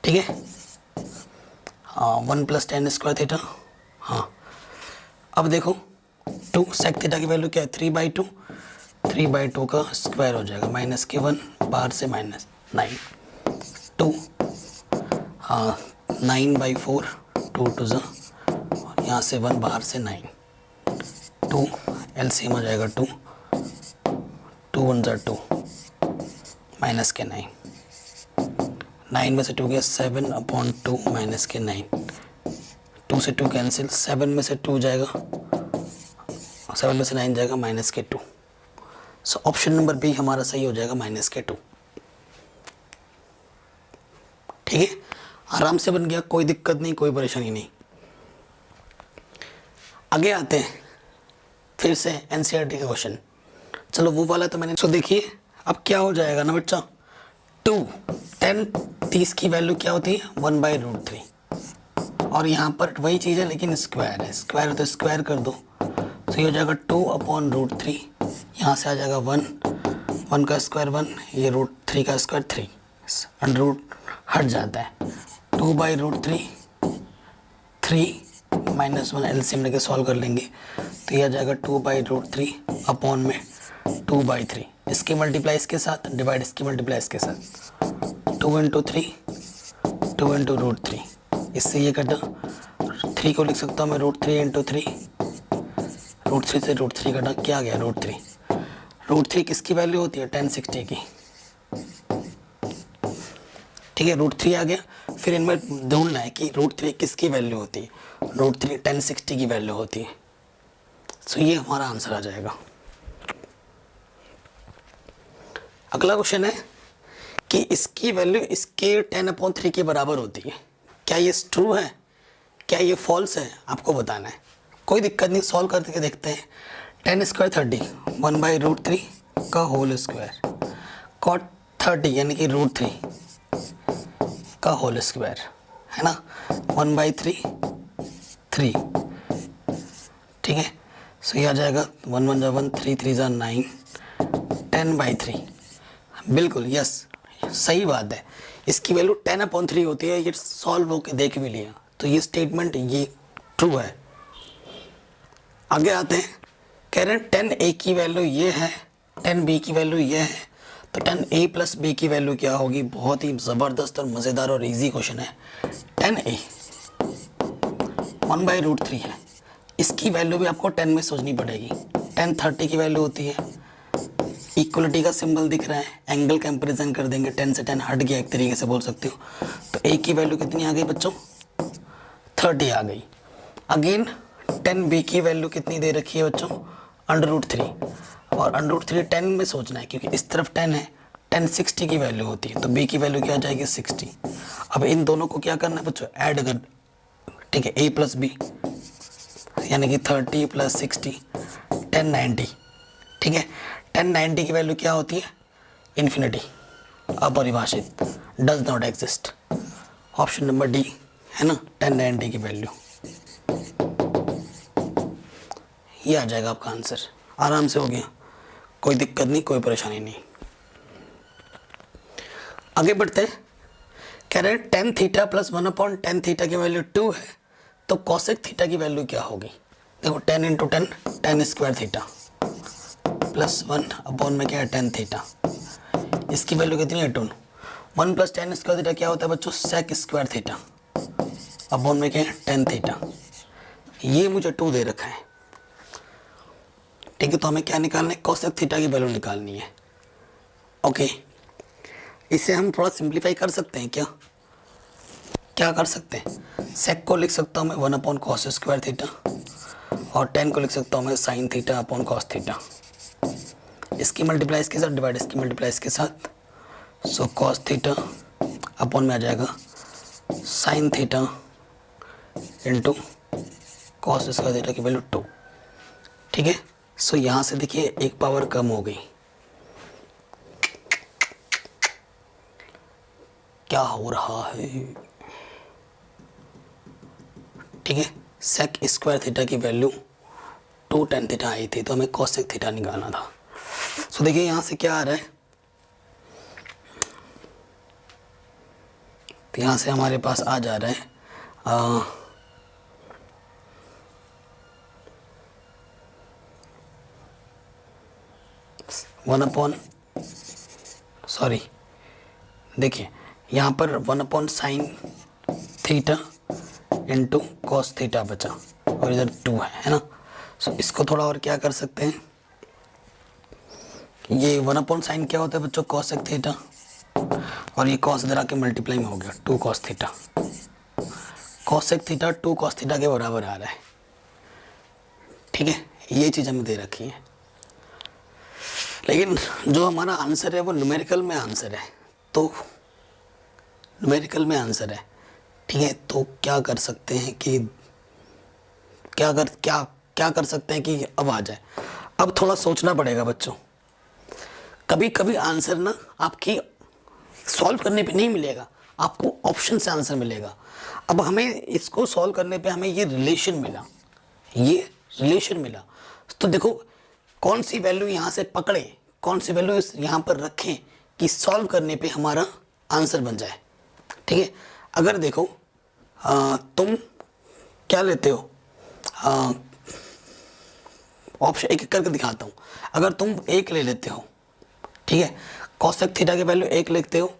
ठीक है, 1 प्लस tan स्क्वायर थीटा। हाँ, अब देखो 2 सेक थीटा की वैल्यू क्या है? 3/2, 3/2 का स्क्वायर हो जाएगा, -1 बाहर से -9, 2 9/4, 2 2 ज़ा, और यहाँ से 1 बाहर से 9, 2 एलसीएम हो जाएगा 2 2 1 ज़ा 2 माइनस के 9, 9 में से 2 गया 7/2 माइनस के 9, 2 से 2 कैंसिल, 7 में से 2 जाएगा, 7 में से 9 जाएगा माइनस के 2। सो ऑप्शन नंबर बी हमारा सही हो जाएगा -2। ठीक है, आराम से बन गया, कोई दिक्कत नहीं, कोई परेशानी नहीं। आगे आते हैं फिर से एनसीईआरटी का क्वेश्चन। चलो वो वाला तो मैंने, सो देखिए अब क्या हो जाएगा ना बच्चा, 2 10 30 की वैल्यू क्या होती है 1/√3 और यहाँ पर वही चीज़ है लेकिन स्क्वायर है, स्क्वायर तो स्क्वायर कर दो तो ये हो जाएगा 2/√3, यहाँ से आ जाएगा 1 का स्क्वायर 1, ये √3 का स्क्वायर 3, अंडर रूट हट जाता है 2/√3 3 -1 एलसीएम लेके सॉल्व कर लेंगे तो ये आ जाएगा 2/√3 अपॉन में 2/3, इसके मल्टीप्लाई इसके साथ डिवाइड इसकी मल्टीप्लाई इसके साथ 2 × 3 2 × √3, इससे ये कटा 3 को लिख सकता हूँ मैं √3 × 3, √3 से √3 कटा क्या आ गया √3, √3 किसकी वैल्यू होती है 1060 की, ठीक है √3 आ गया। फिर इनमें ढूंढना है कि √3 किसकी वैल्यू होती है, √3 1060 की वैल्यू होती है, सो ये हमारा आंसर आ जाएगा। अगला क्वेश्चन है कि इसकी वैल्यू इसके 10/3 के बराबर होती है, क्या ये ट्रू है, क्या ये फॉल्स है, आपको बताना है। कोई दिक्कत नहीं, सॉल्व करके देखते हैं। 10 स्क्वायर 30 1/√3 का होल स्क्वायर, कॉट 30 यानी कि √3 का होल स्क्वायर है ना, 1/3 3, ठीक है। सो ये आ जाएगा 1 1 1 3 3 9 10/3, बिल्कुल यस सही बात है, इसकी वैल्यू 10/3 होती है, ये सॉल्व होके देख भी लिया तो ये स्टेटमेंट ये ट्रू है। आगे आते हैं, कह रहे हैं 10a की वैल्यू ये है 10b की वैल्यू ये है, तो 10a + b की वैल्यू क्या होगी। बहुत ही ज़बरदस्त और मज़ेदार और इजी क्वेश्चन है। 10a 1/√3 है, इसकी वैल्यू भी आपको 10 में सोचनी पड़ेगी। 10 30 की वैल्यू होती है, इक्वलिटी का सिंबल दिख रहा है, एंगल कंपैरिजन कर देंगे, 10 से 10 हट गया एक तरीके से बोल सकते हो, तो a की वैल्यू कितनी आ गई बच्चों 30 आ गई। अगेन 10b की वैल्यू कितनी दे रखी है बच्चों √3, और √3 10 में सोचना है क्योंकि इस तरफ 10 है, 10 60 की वैल्यू होती है, तो b की वैल्यू क्या आ जाएगी 60। अब इन दोनों को क्या करना है बच्चों ऐड कर, ठीक है a + b यानी कि 30 + 60 1090, ठीक है। 1090 की वैल्यू क्या होती है इन्फिनिटी, अपरिभाषित, does not exist, option number D है ना 1090 की वैल्यू, ये आ जाएगा आपका आंसर। आराम से हो गया, कोई दिक्कत नहीं, कोई परेशानी नहीं। आगे बढ़ते हैं, कह रहे हैं tan थीटा + 1/tan थीटा की वैल्यू 2 है, तो cosec थीटा की वैल्यू क्या होगी। देखो 10 × 10 tan स्क्वायर थीटा + 1/, में क्या है tan थीटा, इसकी वैल्यू कितनी है 2। 1 + tan स्क्वायर थीटा क्या होता है बच्चों sec स्क्वायर थीटा, अपॉन में क्या है tan थीटा, ये मुझे 2 दे रखा है, ठीक है। तो हमें क्या निकालना है cosec थीटा की वैल्यू निकालनी है। ओके, इसे हम थोड़ा सिंप्लीफाई कर सकते हैं क्या, क्या कर सकते हैं, sec को लिख सकता हूँ मैं 1/cos स्क्वायर थीटा, और tan को लिख सकता हूँ मैं sin theta upon cos theta, इसकी मल्टीप्लाई इसके साथ डिवाइड इसकी मल्टीप्लाई इसके साथ, सो cos थीटा अपॉन में आ जाएगा sin theta into cos square theta की वैल्यू 2, ठीक है। सो यहाँ से देखिए एक पावर कम हो गई, क्या हो रहा है, ठीक है। sec स्क्वायर थीटा की वैल्यू 2 tan थीटा आई थी, तो हमें cosec थीटा निकालना था। सो देखिए यहाँ से क्या आ रहा है, तो यहाँ से हमारे पास आ जा रहा है 1/, सॉरी देखिए यहाँ पर 1/sin theta into cos theta बचा, और इधर 2 है ना। सो इसको थोड़ा और क्या कर सकते हैं, ये 1/sin क्या होता है बच्चों cosec थीटा, और ये cos इधर आके मल्टीप्लाई में हो गया 2 cos theta, cosec theta 2 cos theta के बराबर आ रहा है, ठीक है। ये चीज़ हमें दे रखी है, लेकिन जो हमारा आंसर है वो न्यूमेरिकल में आंसर है, तो न्यूमेरिकल में आंसर है, ठीक है। तो क्या कर सकते हैं कि क्या कर सकते हैं कि अब आ जाए। अब थोड़ा सोचना पड़ेगा बच्चों, कभी कभी आंसर ना आपकी सॉल्व करने पे नहीं मिलेगा, आपको ऑप्शन से आंसर मिलेगा। अब हमें इसको सॉल्व करने पे हमें ये रिलेशन मिला, ये रिलेशन मिला। तो देखो कौन सी वैल्यू यहाँ से पकड़े, कौन सी वैल्यू यहाँ पर रखें कि सॉल्व करने पे हमारा आंसर बन जाए। ठीक है, अगर देखो तुम क्या लेते हो, ऑप्शन एक एक करके दिखाता हूँ। अगर तुम एक ले लेते हो, ठीक है, कॉसेक थीटा की वैल्यू एक लिखते हो,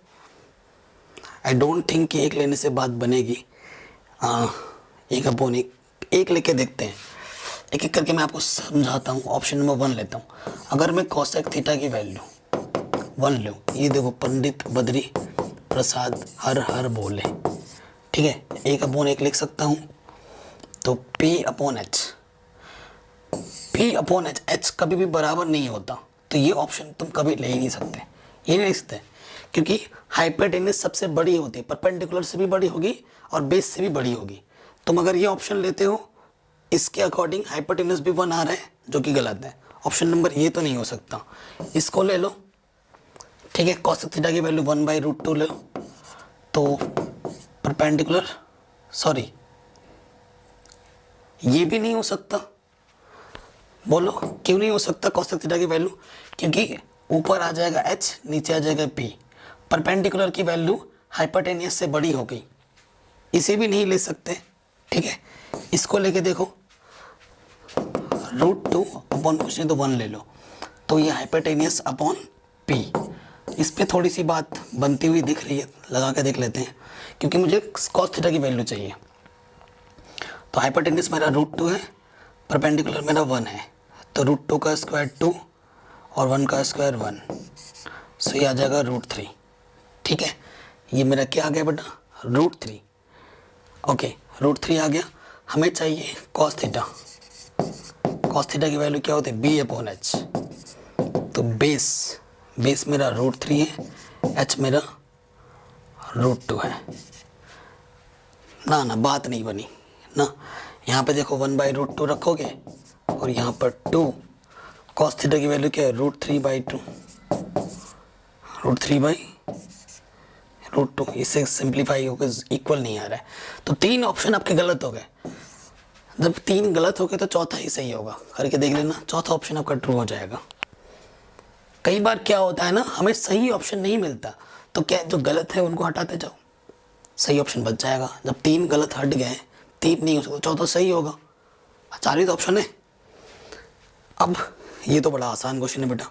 आई डोंट थिंक कि एक लेने से बात बनेगी। एक अपॉन एक लेके देखते हैं, एक एक करके मैं आपको समझाता हूँ। ऑप्शन नंबर 1 लेता हूँ। अगर मैं कॉसेक थीटा की वैल्यू 1 लूँ, ये देखो पंडित बद्री प्रसाद हर हर बोले, ठीक है, एक अपॉन एक लिख सकता हूँ। तो P upon H, P upon H, H कभी भी बराबर नहीं होता, तो ये ऑप्शन तुम कभी ले ही नहीं सकते, ये नहीं लिख सकते, क्योंकि हाइपोटेन्यूस सबसे बड़ी होती है, परपेंडिकुलर से भी बड़ी होगी और बेस से भी बड़ी होगी। तुम अगर ये ऑप्शन लेते हो, इसके अकॉर्डिंग हाइपोटेन्यूस भी 1 आ रहा है, जो कि गलत है। ऑप्शन नंबर ये तो नहीं हो सकता, इसको ले लो, ठीक है। कॉसेक थीटा की वैल्यू 1/√2 ले लो, तो परपेंडिकुलर, सॉरी ये भी नहीं हो सकता। बोलो क्यों नहीं हो सकता कॉसेक थीटा की वैल्यू? क्योंकि ऊपर आ जाएगा h, नीचे आ जाएगा p। परपेंडिकुलर की वैल्यू हाइपोटेन्यूस से बड़ी हो गई, इसे भी नहीं ले सकते, ठीक है। इसको लेके देखो, √2 अपॉन कुछ नहीं तो 1 ले लो, तो ये हाइपोटेन्यूस अपॉन p। इस पे थोड़ी सी बात बनती हुई दिख रही है, लगा के देख लेते हैं, क्योंकि मुझे कॉस थीटा की वैल्यू चाहिए। तो हाइपोटेन्यूस मेरा √2 है, परपेंडिकुलर मेरा 1 है, तो √2 का स्क्वायर 2 और 1 का स्क्वायर 1, सो ये आ जाएगा √3, ठीक है। ये मेरा क्या आ गया बेटा, √3, ओके, √3 आ गया। हमें चाहिए कॉस थीटा, कॉस थीटा की वैल्यू क्या होती है, B अपॉन एच। तो बेस मेरा √3 है, h मेरा √2 है ना, बात नहीं बनी ना। यहाँ पे देखो 1/√2 रखोगे और यहाँ पर 2, कॉस थीटा की वैल्यू क्या है, √3/2, √3/√2, इससे सिंप्लीफाई होकर इक्वल नहीं आ रहा है। तो 3 ऑप्शन आपके गलत हो गए। जब 3 गलत हो गए तो चौथा ही सही होगा, करके देख लेना, चौथा ऑप्शन आपका ट्रू हो जाएगा। कई बार क्या होता है ना, हमें सही ऑप्शन नहीं मिलता, तो क्या जो गलत है उनको हटाते जाओ, सही ऑप्शन बच जाएगा। जब 3 गलत हट गए, 3 नहीं हो सकता, चौथा सही होगा, 4 ही तो ऑप्शन है। अब ये तो बड़ा आसान क्वेश्चन है बेटा,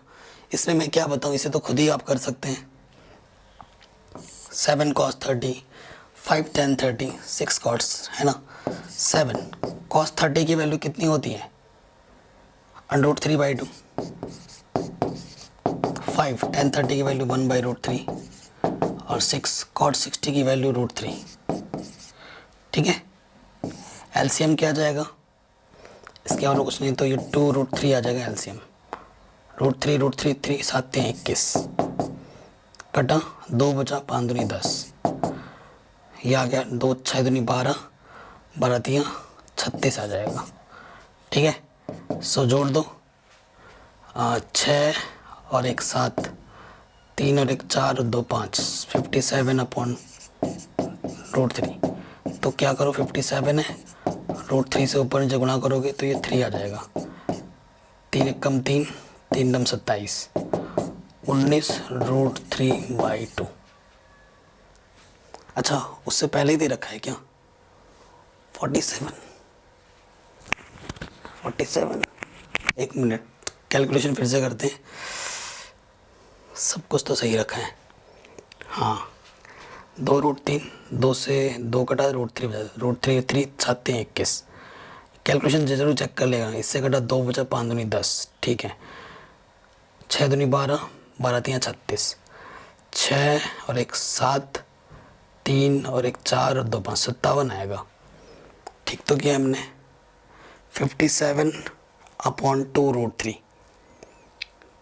इसमें मैं क्या बताऊँ, इसे तो खुद ही आप कर सकते हैं। 7 cos 30, 5 tan 30, 6 cos, है ना। 7 cos 30 की वैल्यू कितनी होती है, √3/2। 5 tan 30 की वैल्यू 1/√3 और 6 cot 60 की वैल्यू √3, ठीक है। एलसीएम क्या आ जाएगा इसके, और कुछ नहीं तो ये 2√3 आ जाएगा एलसीएम। √3 3 7 21 कटा 2 बचा 5 दूनी 10, ये आ गया 2 6 दूनी 12, 12 3 36 आ जाएगा, ठीक है। सो जोड़ दो, 6 और 1 7, 3 और 1 4 और 2 5, 57 अपॉन √3। तो क्या करो, 57 है, √3 से ऊपर नीचे गुणा करोगे तो ये 3 आ जाएगा, 3 1 कम 3, 3 दम 27, 19 √3/2। अच्छा उससे पहले ही दे रखा है क्या, 47, एक मिनट कैलकुलेशन फिर से करते हैं, सब कुछ तो सही रखा है। हाँ 2√3, 2 से 2 कटा √3 बचा, √3 3 7 21, कैलकुलेशन जरूर चेक कर लेगा। इससे कटा 2 बचा 5 दूनी 10, ठीक है। 6 दूनी 12, 12 3 36, 6 और 1 7, 3 और 1 4 और 2 5, 57 आएगा, ठीक तो किया हमने। 57 अपॉन 2√3,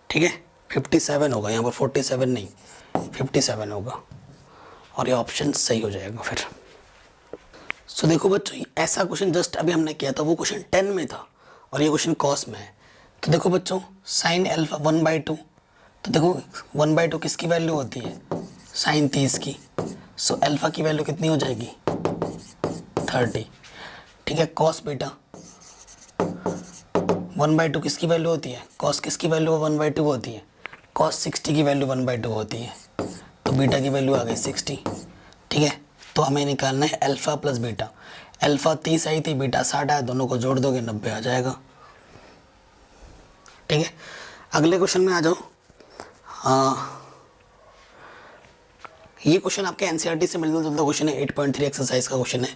ठीक है, 57 होगा यहाँ पर, 47 नहीं 57 होगा, और ये ऑप्शन सही हो जाएगा फिर। सो देखो बच्चों, ऐसा क्वेश्चन जस्ट अभी हमने किया था, वो क्वेश्चन 10 में था और ये क्वेश्चन कॉस में है। तो देखो बच्चों, sin α 1/2, तो देखो 1/2 किसकी वैल्यू होती है, साइन 30 की। सो अल्फा की वैल्यू कितनी हो जाएगी 30। ठीक है, कॉस बीटा 1/2 किसकी वैल्यू होती है, कॉस किसकी वैल्यू 1/2 होती है, कॉस 60 की वैल्यू 1/2 होती है। तो बीटा की वैल्यू आ गई 60। ठीक है, तो हमें निकालना है अल्फा प्लस बीटा। अल्फा 30 आई थी, बीटा 60 आया, दोनों को जोड़ दोगे 90 आ जाएगा। ठीक है, अगले क्वेश्चन में आ जाओ। ये क्वेश्चन आपके एनसीईआरटी से मिलता जुलता क्वेश्चन है, 8.3 एक्सरसाइज का क्वेश्चन है।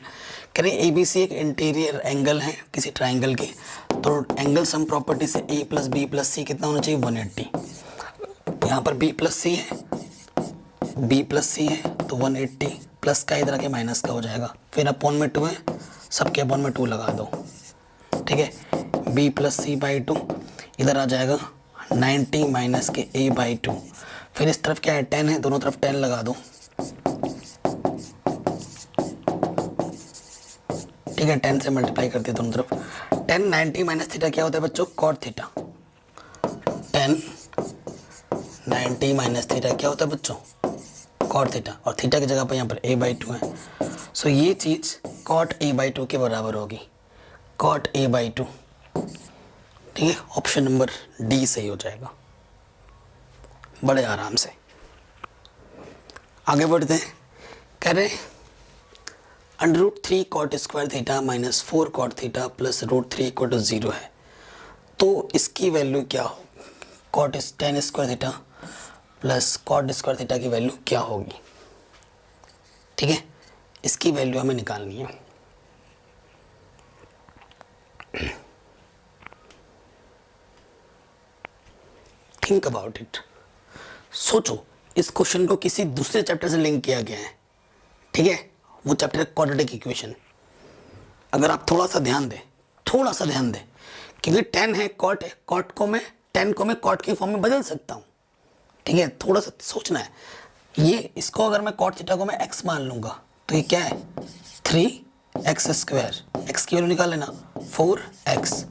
कह रहे एबीसी एक इंटीरियर एंगल है किसी ट्राइंगल के, तो एंगल सम प्रॉपर्टी से ए प्लस बी प्लस सी कितना होना चाहिए 180। यहाँ पर बी प्लस सी है, बी प्लस सी है, तो 180 प्लस का इधर आके माइनस का हो जाएगा, फिर अपॉन में 2 है, सबके अपॉन में 2 लगा दो। ठीक है, बी प्लस सी बाई 2 इधर आ जाएगा 90 माइनस के ए बाई 2, फिर इस तरफ क्या है 10 है, दोनों तरफ 10 लगा दो। ठीक है, 10 से मल्टीप्लाई करते हैं दोनों तरफ। 10 90 माइनस थीटा क्या होता है बच्चों, कॉट थीटा। 10 90 माइनस थीटा क्या होता है बच्चों, कॉट थीटा, और थीटा की जगह पर यहाँ पर a बाई 2 है। सो ये चीज़ कॉट a बाई 2 के बराबर होगी, कॉट a बाई 2। ठीक है, ऑप्शन नंबर डी सही हो जाएगा बड़े आराम से। आगे बढ़ते हैं, कह रहे √3 cot square theta minus 4 cot theta plus √3 equal to 0 है, तो इसकी वैल्यू क्या हो, cot tan square theta plus cot square theta की वैल्यू क्या होगी। ठीक है, इसकी वैल्यू हमें निकालनी है। थिंक अबाउट इट, सोचो, इस क्वेश्चन को किसी दूसरे चैप्टर से लिंक किया गया है। ठीक है, वो चैप्टर है क्वाड्रेटिक इक्वेशन। अगर आप थोड़ा सा ध्यान दें, क्योंकि 10 है, कॉट है, कॉट को मैं 10 को मैं कॉट के फॉर्म में बदल सकता हूँ। ठीक है, थोड़ा सा सोचना है। ये इसको अगर मैं कॉट थीटा को मैं x मान लूँगा तो ये क्या है 3x स्क्वायर, x की वैल्यू निकाल लेना 4x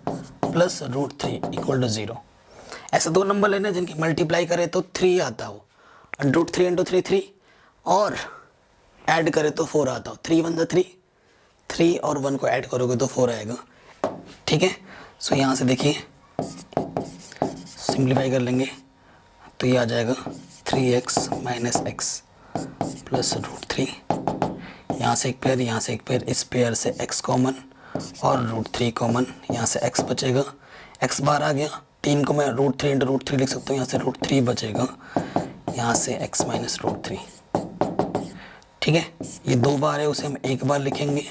प्लस √3 इक्वल टू 0। ऐसे दो नंबर लेने जिनकी मल्टीप्लाई करें तो 3 आता हो, √3 इंटू 3 3, और ऐड करें तो 4 आता हो। 3 1 3, 3 और 1 को ऐड करोगे तो 4 आएगा। ठीक है, सो यहाँ से देखिए सिंप्लीफाई कर लेंगे तो ये आ जाएगा 3x माइनस एक्स प्लस √3। यहाँ से एक पेयर, यहाँ से एक पेयर, इस पेयर से x कॉमन और √3 कॉमन, यहाँ से x बचेगा, x बाहर आ गया, 3 को मैं √3 इंटू √3 लिख सकता हूँ, यहाँ से √3 बचेगा, यहाँ से x माइनस √3। ठीक है, ये 2 बार है, उसे हम 1 बार लिखेंगे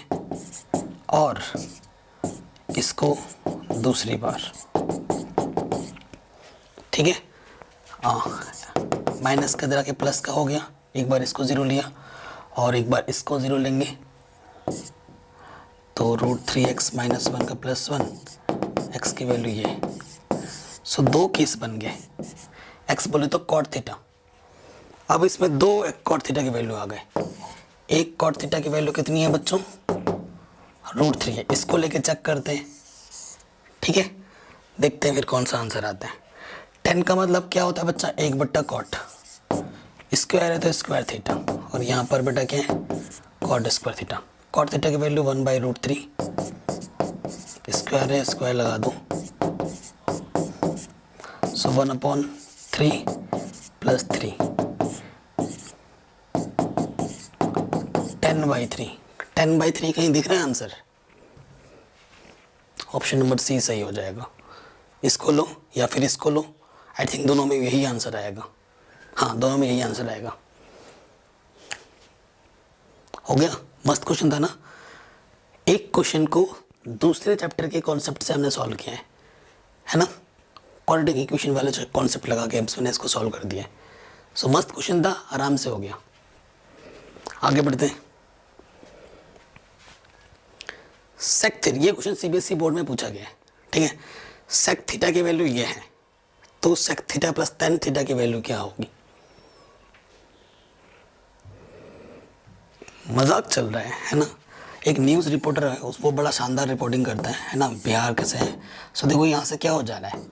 और इसको दूसरी बार। ठीक है, माइनस का इधर आके प्लस का हो गया, एक बार इसको 0 लिया और एक बार इसको 0 लेंगे, तो √3x माइनस 1 का प्लस 1, x की वैल्यू ये। सो 2 केस बन गए, x बोले तो कॉट थीटा। अब इसमें 2 कॉट थीटा की वैल्यू आ गए। एक कॉट थीटा की वैल्यू कितनी है बच्चों, √3 है, इसको लेके चेक करते हैं। ठीक है, देखते हैं फिर कौन सा आंसर आता है। 10 का मतलब क्या होता है बच्चा, 1/कॉट, स्क्वायर है तो स्क्वायर थीटा, और यहाँ पर बेटा क्या है cot square theta. Cot theta की वैल्यू 1/√3, स्क्वायर है स्क्वायर लगा दो, सो 1/3 प्लस 3, 10/3। 10/3 कहीं दिख रहा है आंसर, ऑप्शन नंबर सी सही हो जाएगा। इसको लो या फिर इसको लो, आई थिंक दोनों में यही आंसर आएगा। हाँ, दोनों में यही आंसर आएगा। हो गया, मस्त क्वेश्चन था ना। एक क्वेश्चन को दूसरे चैप्टर के कॉन्सेप्ट से हमने सॉल्व किया है ना, क्वाड्रेटिक इक्वेशन वाले जो कॉन्सेप्ट लगा के हमने इसको सॉल्व कर दिया। सो मस्त क्वेश्चन था, आराम से हो गया। आगे बढ़ते हैं। सेक थीटा, ये क्वेश्चन सीबीएसई बोर्ड में पूछा गया है। ठीक है, सेक थीटा की वैल्यू ये है, तो sec theta plus tan theta की वैल्यू क्या होगी। मजाक चल रहा है ना। एक न्यूज़ रिपोर्टर है, वो बड़ा शानदार रिपोर्टिंग करता है ना, बिहार के से है। सो देखो यहाँ से क्या हो जा रहा है,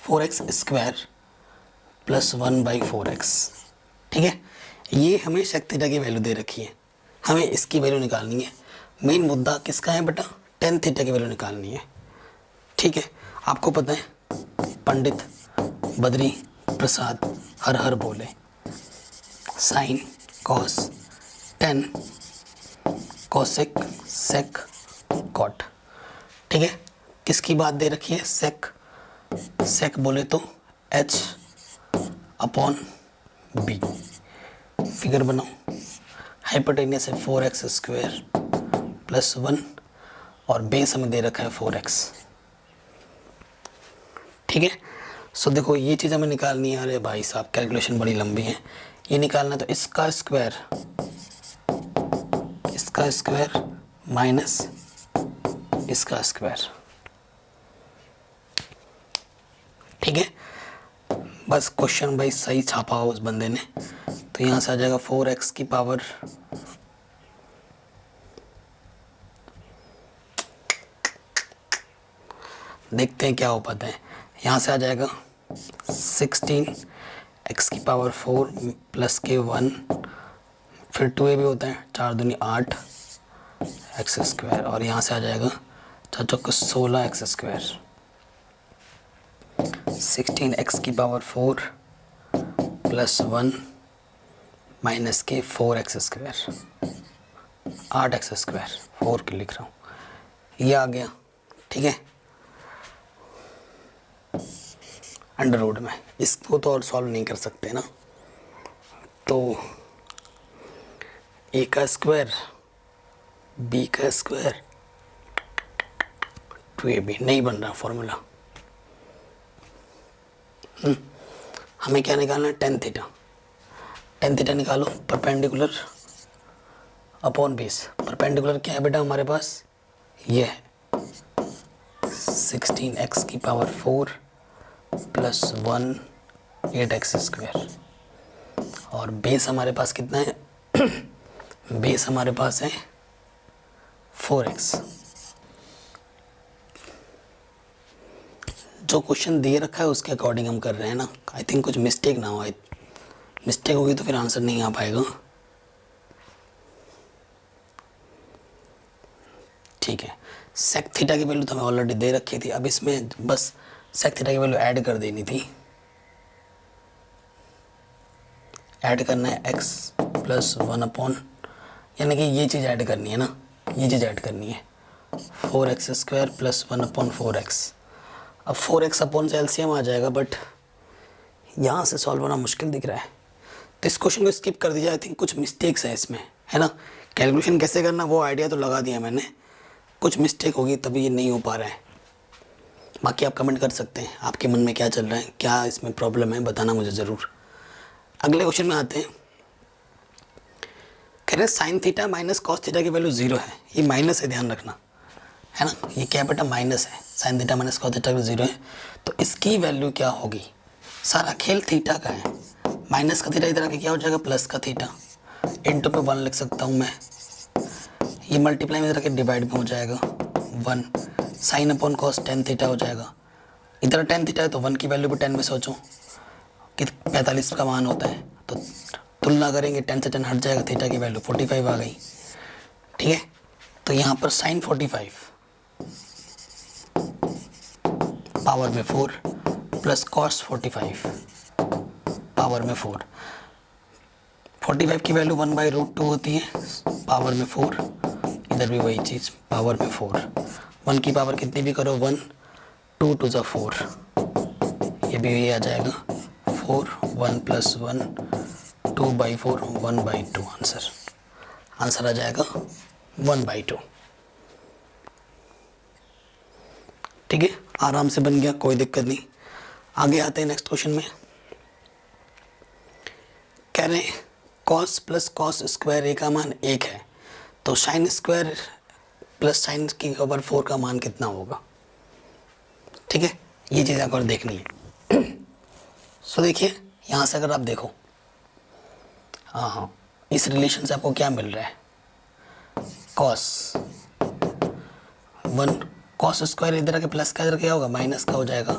4x स्क्वायर +1/4x। ठीक है, ये हमें sec थीटा की वैल्यू दे रखी है, हमें इसकी वैल्यू निकालनी है। मेन मुद्दा किसका है बेटा, tan थीटा की वैल्यू निकालनी है। ठीक है, आपको पता है पंडित बद्री प्रसाद हर हर बोले, sin cos tan cosec sec cot. ठीक है, किसकी बात दे रखी है, सेक, सेक बोले तो h/b। फिगर बनाओ, हाइपोटेनियस है 4x² + 1 और बेस हमें दे रखा है 4x। ठीक है, सो देखो ये चीज़ हमें निकालनी है। अरे भाई साहब कैलकुलेशन बड़ी लंबी है, ये निकालना है तो इसका स्क्वायर माइनस इसका स्क्वायर। ठीक है, बस क्वेश्चन भाई सही छापा हो उस बंदे ने, तो यहाँ से आ जाएगा 4x की पावर देखते हैं क्या हो पाता है। यहाँ से आ जाएगा 16x की पावर 4 + के 1, फिर 2a भी होता है, 4 दूनी 8 x², और यहाँ से आ जाएगा 4 चौके 16x², 16x की पावर 4 + 1 - के 4x², 8x², 4 के लिख रहा हूँ, ये आ गया। ठीक है, अंडर रूट में, इसको तो और सॉल्व नहीं कर सकते ना, तो a का स्क्वायर b का स्क्वायर 2ab नहीं बन रहा फॉर्मूला। हमें क्या निकालना है, tan थीटा। tan थीटा निकालो, परपेंडिकुलर अपॉन बेस। परपेंडिकुलर क्या है बेटा हमारे पास, ये है 16x की पावर 4 + 1 8x², और बेस हमारे पास कितना है बेस हमारे पास है 4x। जो क्वेश्चन दिए रखा है उसके अकॉर्डिंग हम कर रहे हैं ना, आई थिंक कुछ मिस्टेक ना हो, मिस्टेक होगी तो फिर आंसर नहीं आ पाएगा। ठीक है, सेक थीटा की वैल्यू तो हमें ऑलरेडी दे रखी थी, अब इसमें बस सेक थीटा की वैल्यू ऐड कर देनी थी। ऐड करना है x + 1/, यानी कि ये चीज़ ऐड करनी है ना, ये चीज़ ऐड करनी है 4x² + 1/4x। अब 4x अपॉन से एलसीएम आ जाएगा, बट यहाँ से सॉल्व होना मुश्किल दिख रहा है, तो इस क्वेश्चन को स्किप कर दीजिए। आई थिंक कुछ मिस्टेक्स हैं इसमें, है ना। कैलकुलेशन कैसे करना वो आइडिया तो लगा दिया मैंने, कुछ मिस्टेक होगी तभी ये नहीं हो पा रहा है। बाकी आप कमेंट कर सकते हैं, आपके मन में क्या चल रहा है, क्या इसमें प्रॉब्लम है, बताना मुझे ज़रूर। अगले क्वेश्चन में आते हैं। कह रहे sine theta minus cos theta की वैल्यू 0 है, ये माइनस है, ध्यान रखना, है ना। ये क्या बेटा, माइनस है, sine theta minus cos theta की 0 है, तो इसकी वैल्यू क्या होगी। सारा खेल थीटा का है, माइनस का थीटा इधर आके क्या हो जाएगा, प्लस का थीटा, इंटू पे 1 लिख सकता हूँ मैं, ये मल्टीप्लाई में इधर के डिवाइड में हो जाएगा 1, sine upon cos tan theta हो जाएगा। इधर tan थीटा है तो 1 की वैल्यू भी 10 में सोचो कि 45 का मान होता है, तो तुलना करेंगे 10 से 10 हट जाएगा, थीटा की वैल्यू 45 आ गई। ठीक है, तो यहाँ पर साइन 45 पावर में 4 प्लस कॉस 45 पावर में 4। 45 की वैल्यू 1/√2 होती है, पावर में 4, इधर भी वही चीज़, पावर में 4। 1 की पावर कितनी भी करो 1, 2 to the 4, ये भी यही आ जाएगा 4, 1 + 1, 2/4, 1/2। आंसर आ जाएगा 1/2। ठीक है, आराम से बन गया, कोई दिक्कत नहीं। आगे आते हैं नेक्स्ट क्वेश्चन में। कह रहे हैं कॉस प्लस कॉस स्क्वायर ए का मान 1 है, तो साइन स्क्वायर प्लस साइन की पावर 4 का मान कितना होगा। ठीक है, ये चीज़ आपको देखनी है। सो देखिए, यहाँ से अगर आप देखो, हाँ, इस रिलेशन से आपको क्या मिल रहा है, कॉस 1 कॉस स्क्वायर इधर के प्लस का इधर क्या होगा, माइनस का हो जाएगा,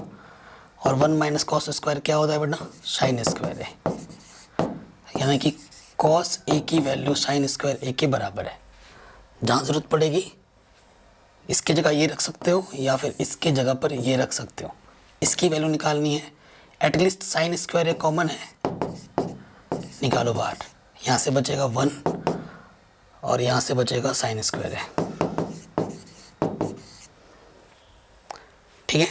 और 1 माइनस कॉस स्क्वायर क्या होता है बेटा, साइन स्क्वायर है, यानी कि कॉस ए की वैल्यू साइन स्क्वायर ए के बराबर है। जहाँ ज़रूरत पड़ेगी इसके जगह ये रख सकते हो या फिर इसके जगह पर ये रख सकते हो, इसकी वैल्यू निकालनी है। एटलीस्ट साइन स्क्वायर ए कॉमन है, निकालो बाहर। यहाँ से बचेगा 1 और यहाँ से बचेगा साइन स्क्वायर है, ठीक है,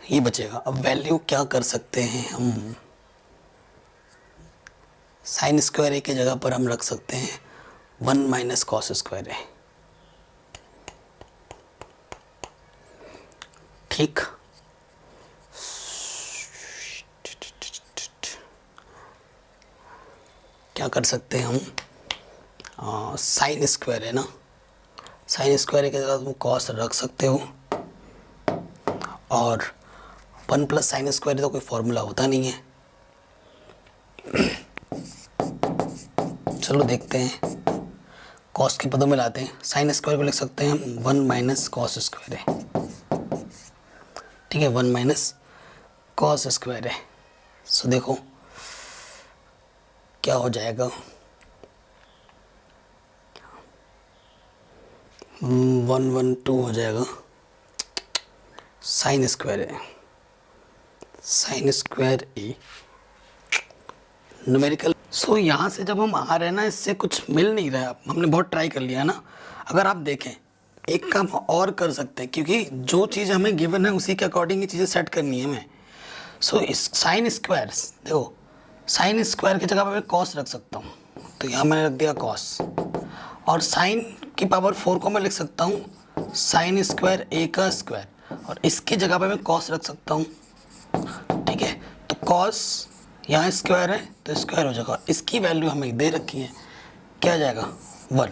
ये बचेगा। अब वैल्यू क्या कर सकते हैं हम, साइन स्क्वायर ए की जगह पर हम रख सकते हैं 1 माइनस कॉस स्क्वायर ए, ठीक। क्या कर सकते हैं हम, साइन स्क्वायर है ना, साइन स्क्वायर के जगह तुम कॉस रख सकते हो, और 1 प्लस साइन स्क्वायर तो कोई फॉर्मूला होता नहीं है। चलो देखते हैं, कॉस के पदों में लाते हैं। साइन स्क्वायर को लिख सकते हैं हम 1 माइनस कॉस स्क्वायर है, ठीक है, 1 माइनस कॉस स्क्वायर है। सो देखो क्या हो जाएगा, 112 हो जाएगा, साइन स्क्वायर है, साइन स्क्वायर ए न्यूमेरिकल। सो यहाँ से जब हम आ रहे हैं ना, इससे कुछ मिल नहीं रहा है, हमने बहुत ट्राई कर लिया ना। अगर आप देखें एक काम और कर सकते हैं, क्योंकि जो चीज़ हमें गिवन है उसी के अकॉर्डिंग ये चीज़ें सेट करनी है हमें। सो इस साइन स्क्वायर, देखो साइन स्क्वायर की जगह पर मैं कॉस रख सकता हूँ, तो यहाँ मैंने रख दिया कॉस, और साइन की पावर 4 को मैं लिख सकता हूँ साइन स्क्वायर ए का स्क्वायर, और इसकी जगह पे मैं कॉस रख सकता हूँ, ठीक है। तो कॉस यहाँ स्क्वायर है तो स्क्वायर हो जाएगा, इसकी वैल्यू हमें दे रखी है, क्या आ जाएगा 1,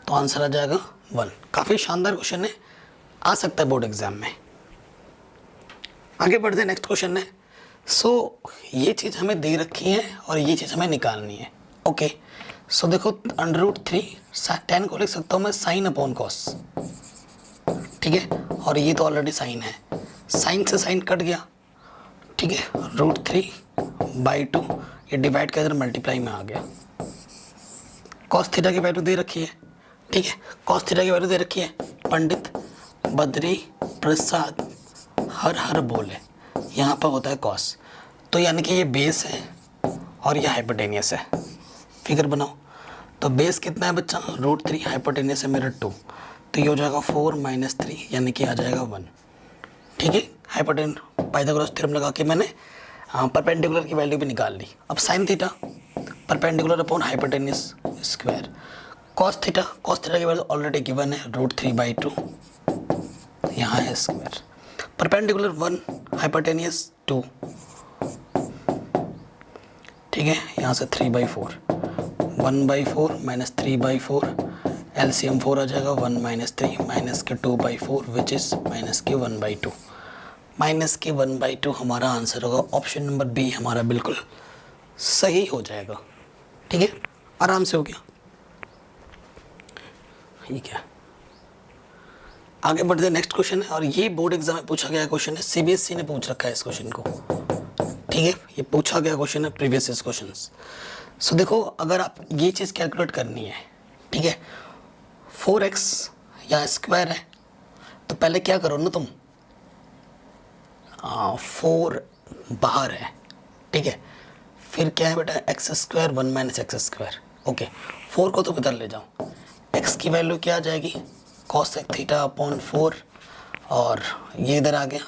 तो आंसर आ जाएगा 1। काफ़ी शानदार क्वेश्चन है, आ सकता है बोर्ड एग्जाम में। आगे बढ़ते हैं, नेक्स्ट क्वेश्चन है। सो ये चीज़ हमें दे रखी है और ये चीज़ हमें निकालनी है, ओके। सो देखो √3 tan को लिख सकता हूँ मैं साइन अपॉन कॉस, ठीक है, और ये तो ऑलरेडी साइन है, साइन से साइन कट गया, ठीक है, √3/2 ये डिवाइड का इधर मल्टीप्लाई में आ गया। कॉस थीटा की वैल्यू दे रखी है, ठीक है, कॉस थीटा की वैल्यू दे रखी है। पंडित बद्री प्रसाद हर हर बोले, यहाँ पर होता है कॉस, तो यानी कि ये बेस है और ये हाइपोटेनियस है। फिगर बनाओ, तो बेस कितना है बच्चा, √3, हाइपोटेनियस है मेरा 2, तो ये हो जाएगा 4 - 3, यानी कि आ जाएगा 1, ठीक है। हाइपोटेन पाइथागोरस थ्योरम लगा के मैंने परपेंडिकुलर की वैल्यू भी निकाल ली। अब sine theta perpendicular upon hypotenuse square, cos theta की वैल्यू ऑलरेडी गिवन है √3/2, यहाँ है स्क्वायर, परपेंडिकुलर 1, हाइपोटेनियस 2, ठीक है, यहाँ से 3/4, 1/4 - 3/4, एलसीएम 4 आ जाएगा, 1 - 3 -2/4 विच इज़ -1/2, -1/2 हमारा आंसर होगा। ऑप्शन नंबर बी हमारा बिल्कुल सही हो जाएगा, ठीक है, आराम से हो गया। ठीक है, आगे बढ़ते हैं, नेक्स्ट क्वेश्चन है, और ये बोर्ड एग्जाम में पूछा गया क्वेश्चन है, सीबीएसई ने पूछ रखा है इस क्वेश्चन को, ठीक है, ये पूछा गया क्वेश्चन है, प्रीवियस क्वेश्चंस। सो देखो अगर आप ये चीज़ कैलकुलेट करनी है, ठीक है, 4x या स्क्वायर है, तो पहले क्या करो ना तुम, 4 बाहर है, ठीक है, फिर क्या है बेटा x² 1 - x², ओके, 4 को तो इधर ले जाओ, x की वैल्यू क्या आ जाएगी cos थीटा अपॉन 4, और ये इधर आ गया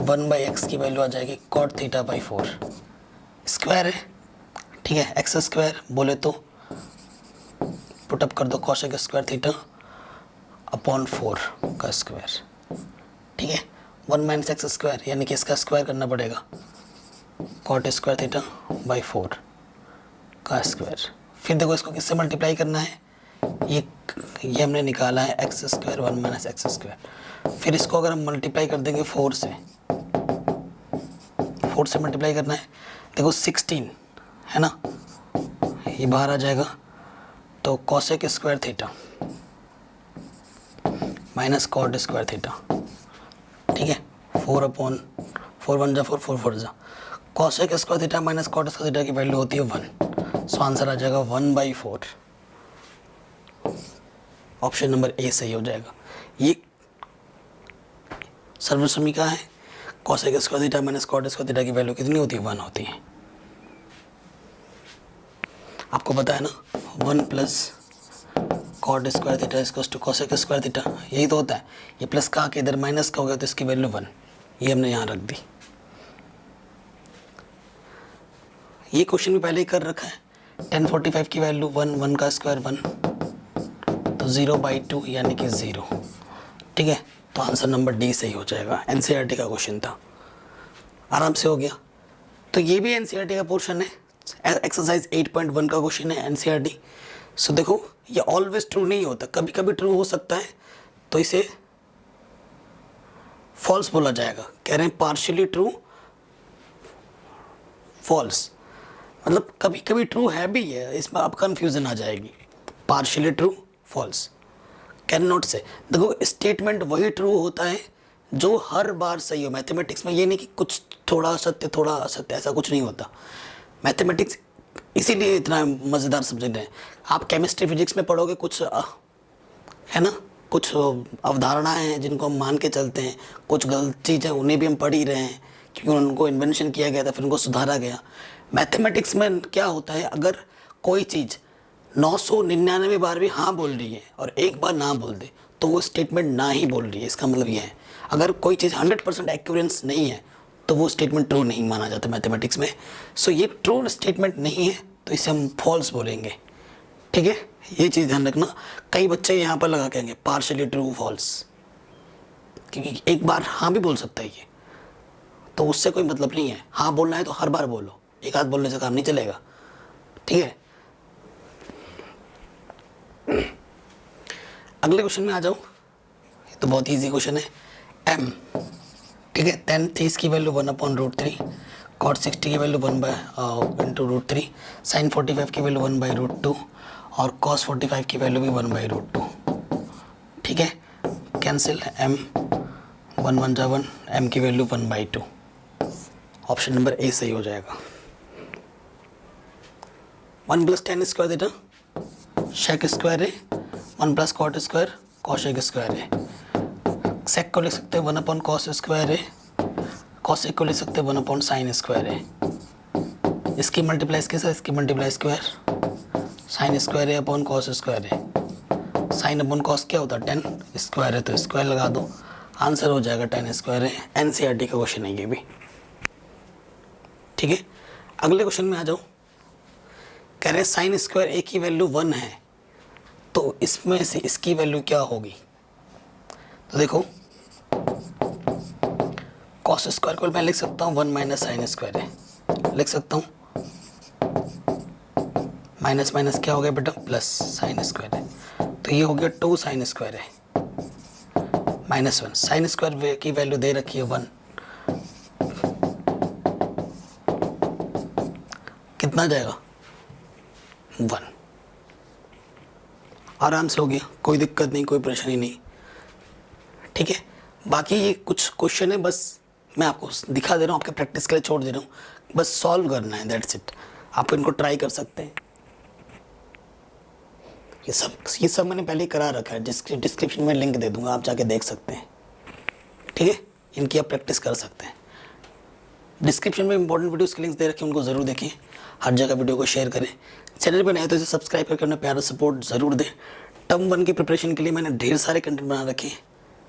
1/x की वैल्यू आ जाएगी cot θ/4, स्क्वायर है, ठीक है, x² बोले तो पुटअप कर दो cos² थीटा अपॉन 4 का स्क्वायर, ठीक है, 1 - x² यानी कि इसका स्क्वायर करना पड़ेगा cot² θ/4 का स्क्वायर। फिर देखो इसको किससे मल्टीप्लाई करना है, ये हमने निकाला है x² 1 - x², फिर इसको अगर हम मल्टीप्लाई कर देंगे 4 से मल्टीप्लाई करना है, देखो 16 है ना, ये बाहर आ जाएगा, तो cosec² theta minus cot square theta, ठीक है। 4/4 1 जा 4 4 4 जा cosec square theta minus cot square theta की वैल्यू होती है 1, सो आंसर आ जाएगा 1/4। ऑप्शन नंबर ए सही हो जाएगा। ये सर्वसमीका है, cosec square theta minus cot square theta की वैल्यू कितनी होती है, 1 होती है। आपको पता है ना 1 plus cot square theta equals to cosec square theta, यही तो होता है। ये प्लस का आके इधर माइनस का हो गया तो इसकी वैल्यू 1, ये हमने यहाँ रख दी। ये क्वेश्चन भी पहले ही कर रखा है। 1045 की वैल्यू 1, 1 का स्क्वायर 1, तो 0/2 यानी कि 0, ठीक है। तो आंसर नंबर डी सही हो जाएगा। एनसीईआरटी का क्वेश्चन था, आराम से हो गया। तो ये भी एनसीईआरटी का पोर्शन है, एक्सरसाइज 8.1 का क्वेश्चन है एनसीईआरटी। सो देखो ये ऑलवेज ट्रू नहीं होता, कभी कभी ट्रू हो सकता है, तो इसे फॉल्स बोला जाएगा। कह रहे हैं पार्शियली ट्रू फॉल्स, मतलब कभी कभी ट्रू है भी है, इसमें अब कंफ्यूजन आ जाएगी। Partially true false cannot say, देखो स्टेटमेंट वही ट्रू होता है जो हर बार सही हो। मैथमेटिक्स में ये नहीं कि कुछ थोड़ा सत्य थोड़ा असत्य, ऐसा कुछ नहीं होता। मैथमेटिक्स इसीलिए इतना मज़ेदार सब्जेक्ट है। आप केमिस्ट्री फिजिक्स में पढ़ोगे कुछ है ना, कुछ अवधारणाएं हैं जिनको हम मान के चलते हैं, कुछ गलत चीज़ें उन्हें भी हम पढ़ ही रहे हैं क्योंकि उनको इन्वेंशन किया गया था, फिर उनको सुधारा गया। मैथमेटिक्स में क्या होता है, अगर कोई चीज़ 999 बार भी हाँ बोल रही है और एक बार ना बोल दे तो वो स्टेटमेंट ना ही बोल रही है। इसका मतलब ये है, अगर कोई चीज़ 100% एक्यूरेंस नहीं है तो वो स्टेटमेंट ट्रू नहीं माना जाता मैथमेटिक्स में। सो ये ट्रू स्टेटमेंट नहीं है तो इसे हम फॉल्स बोलेंगे, ठीक है। ये चीज़ ध्यान रखना। कई बच्चे यहाँ पर लगा कहेंगे पार्शियली ट्रू फॉल्स, क्योंकि एक बार हाँ भी बोल सकता है ये, तो उससे कोई मतलब नहीं है। हाँ बोलना है तो हर बार बोलो, एक आध बोलने से काम नहीं चलेगा, ठीक है। अगले क्वेश्चन में आ जाओ, ये तो बहुत इजी क्वेश्चन है। m, ठीक है, tan 30 की वैल्यू 1/√3, cot 60 की वैल्यू 1/√3, sin 45 की वैल्यू 1/√2 और cos 45 की वैल्यू भी 1/√2, ठीक है। कैंसिल m, 1 1 जा 1, m की वैल्यू 1/2। ऑप्शन नंबर ए सही हो जाएगा। 1 + tan square theta shake square है, 1 + cot स्क्वायर कॉशेक स्क्वायर है। सेक को लिख सकते हैं 1/cos स्क्वायर है, कॉसेक को लिख सकते हैं 1/sin स्क्वायर है। इसकी मल्टीप्लाई इसके साथ, इसकी मल्टीप्लाई स्क्वायर, साइन स्क्वायर है अपॉन कॉस स्क्वायर है। साइन अपॉन कॉस क्या होता है, tan स्क्वायर है तो स्क्वायर लगा दो, आंसर हो जाएगा tan स्क्वायर है। एनसीईआरटी का क्वेश्चन है ये भी, ठीक है। अगले क्वेश्चन में आ जाओ। कह रहे हैं साइन स्क्वायर ए की वैल्यू 1 है, तो इसमें से इसकी वैल्यू क्या होगी। तो देखो कॉस स्क्वायर को मैं लिख सकता हूँ 1 - साइन स्क्वायर है, लिख सकता हूँ। माइनस माइनस क्या हो गया बेटा, प्लस साइन स्क्वायर है, तो ये हो गया 2 साइन स्क्वायर है -1। साइन स्क्वायर की वैल्यू दे रखी है 1, कितना जाएगा 1। आराम से हो गया, कोई दिक्कत नहीं, कोई परेशानी नहीं, ठीक है। बाकी ये कुछ क्वेश्चन है, बस मैं आपको दिखा दे रहा हूँ, आपके प्रैक्टिस के लिए छोड़ दे रहा हूँ, बस सॉल्व करना है, दैट्स इट। आप इनको ट्राई कर सकते हैं। ये सब मैंने पहले ही करा रखा है, डिस्क्रिप्शन में लिंक दे दूंगा, आप जाके देख सकते हैं, ठीक है। इनकी आप प्रैक्टिस कर सकते हैं। डिस्क्रिप्शन में इंपॉर्टेंट वीडियोस के लिंक्स दे रखे हैं, उनको ज़रूर देखें, हर जगह वीडियो को शेयर करें। चैनल पर नए तो इसे सब्सक्राइब करके अपना प्यारा सपोर्ट ज़रूर दें। टर्म 1 की प्रिपरेशन के लिए मैंने ढेर सारे कंटेंट बना रखे हैं,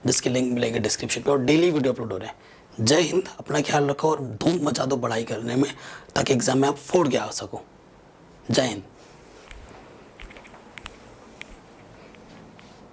जिसके लिंक मिलेगा डिस्क्रिप्शन पे, और डेली वीडियो अपलोड हो रहे हैं। जय हिंद, अपना ख्याल रखो और धूम मचा दो पढ़ाई करने में, ताकि एग्जाम में आप फोड़ के आ सको। जय हिंद।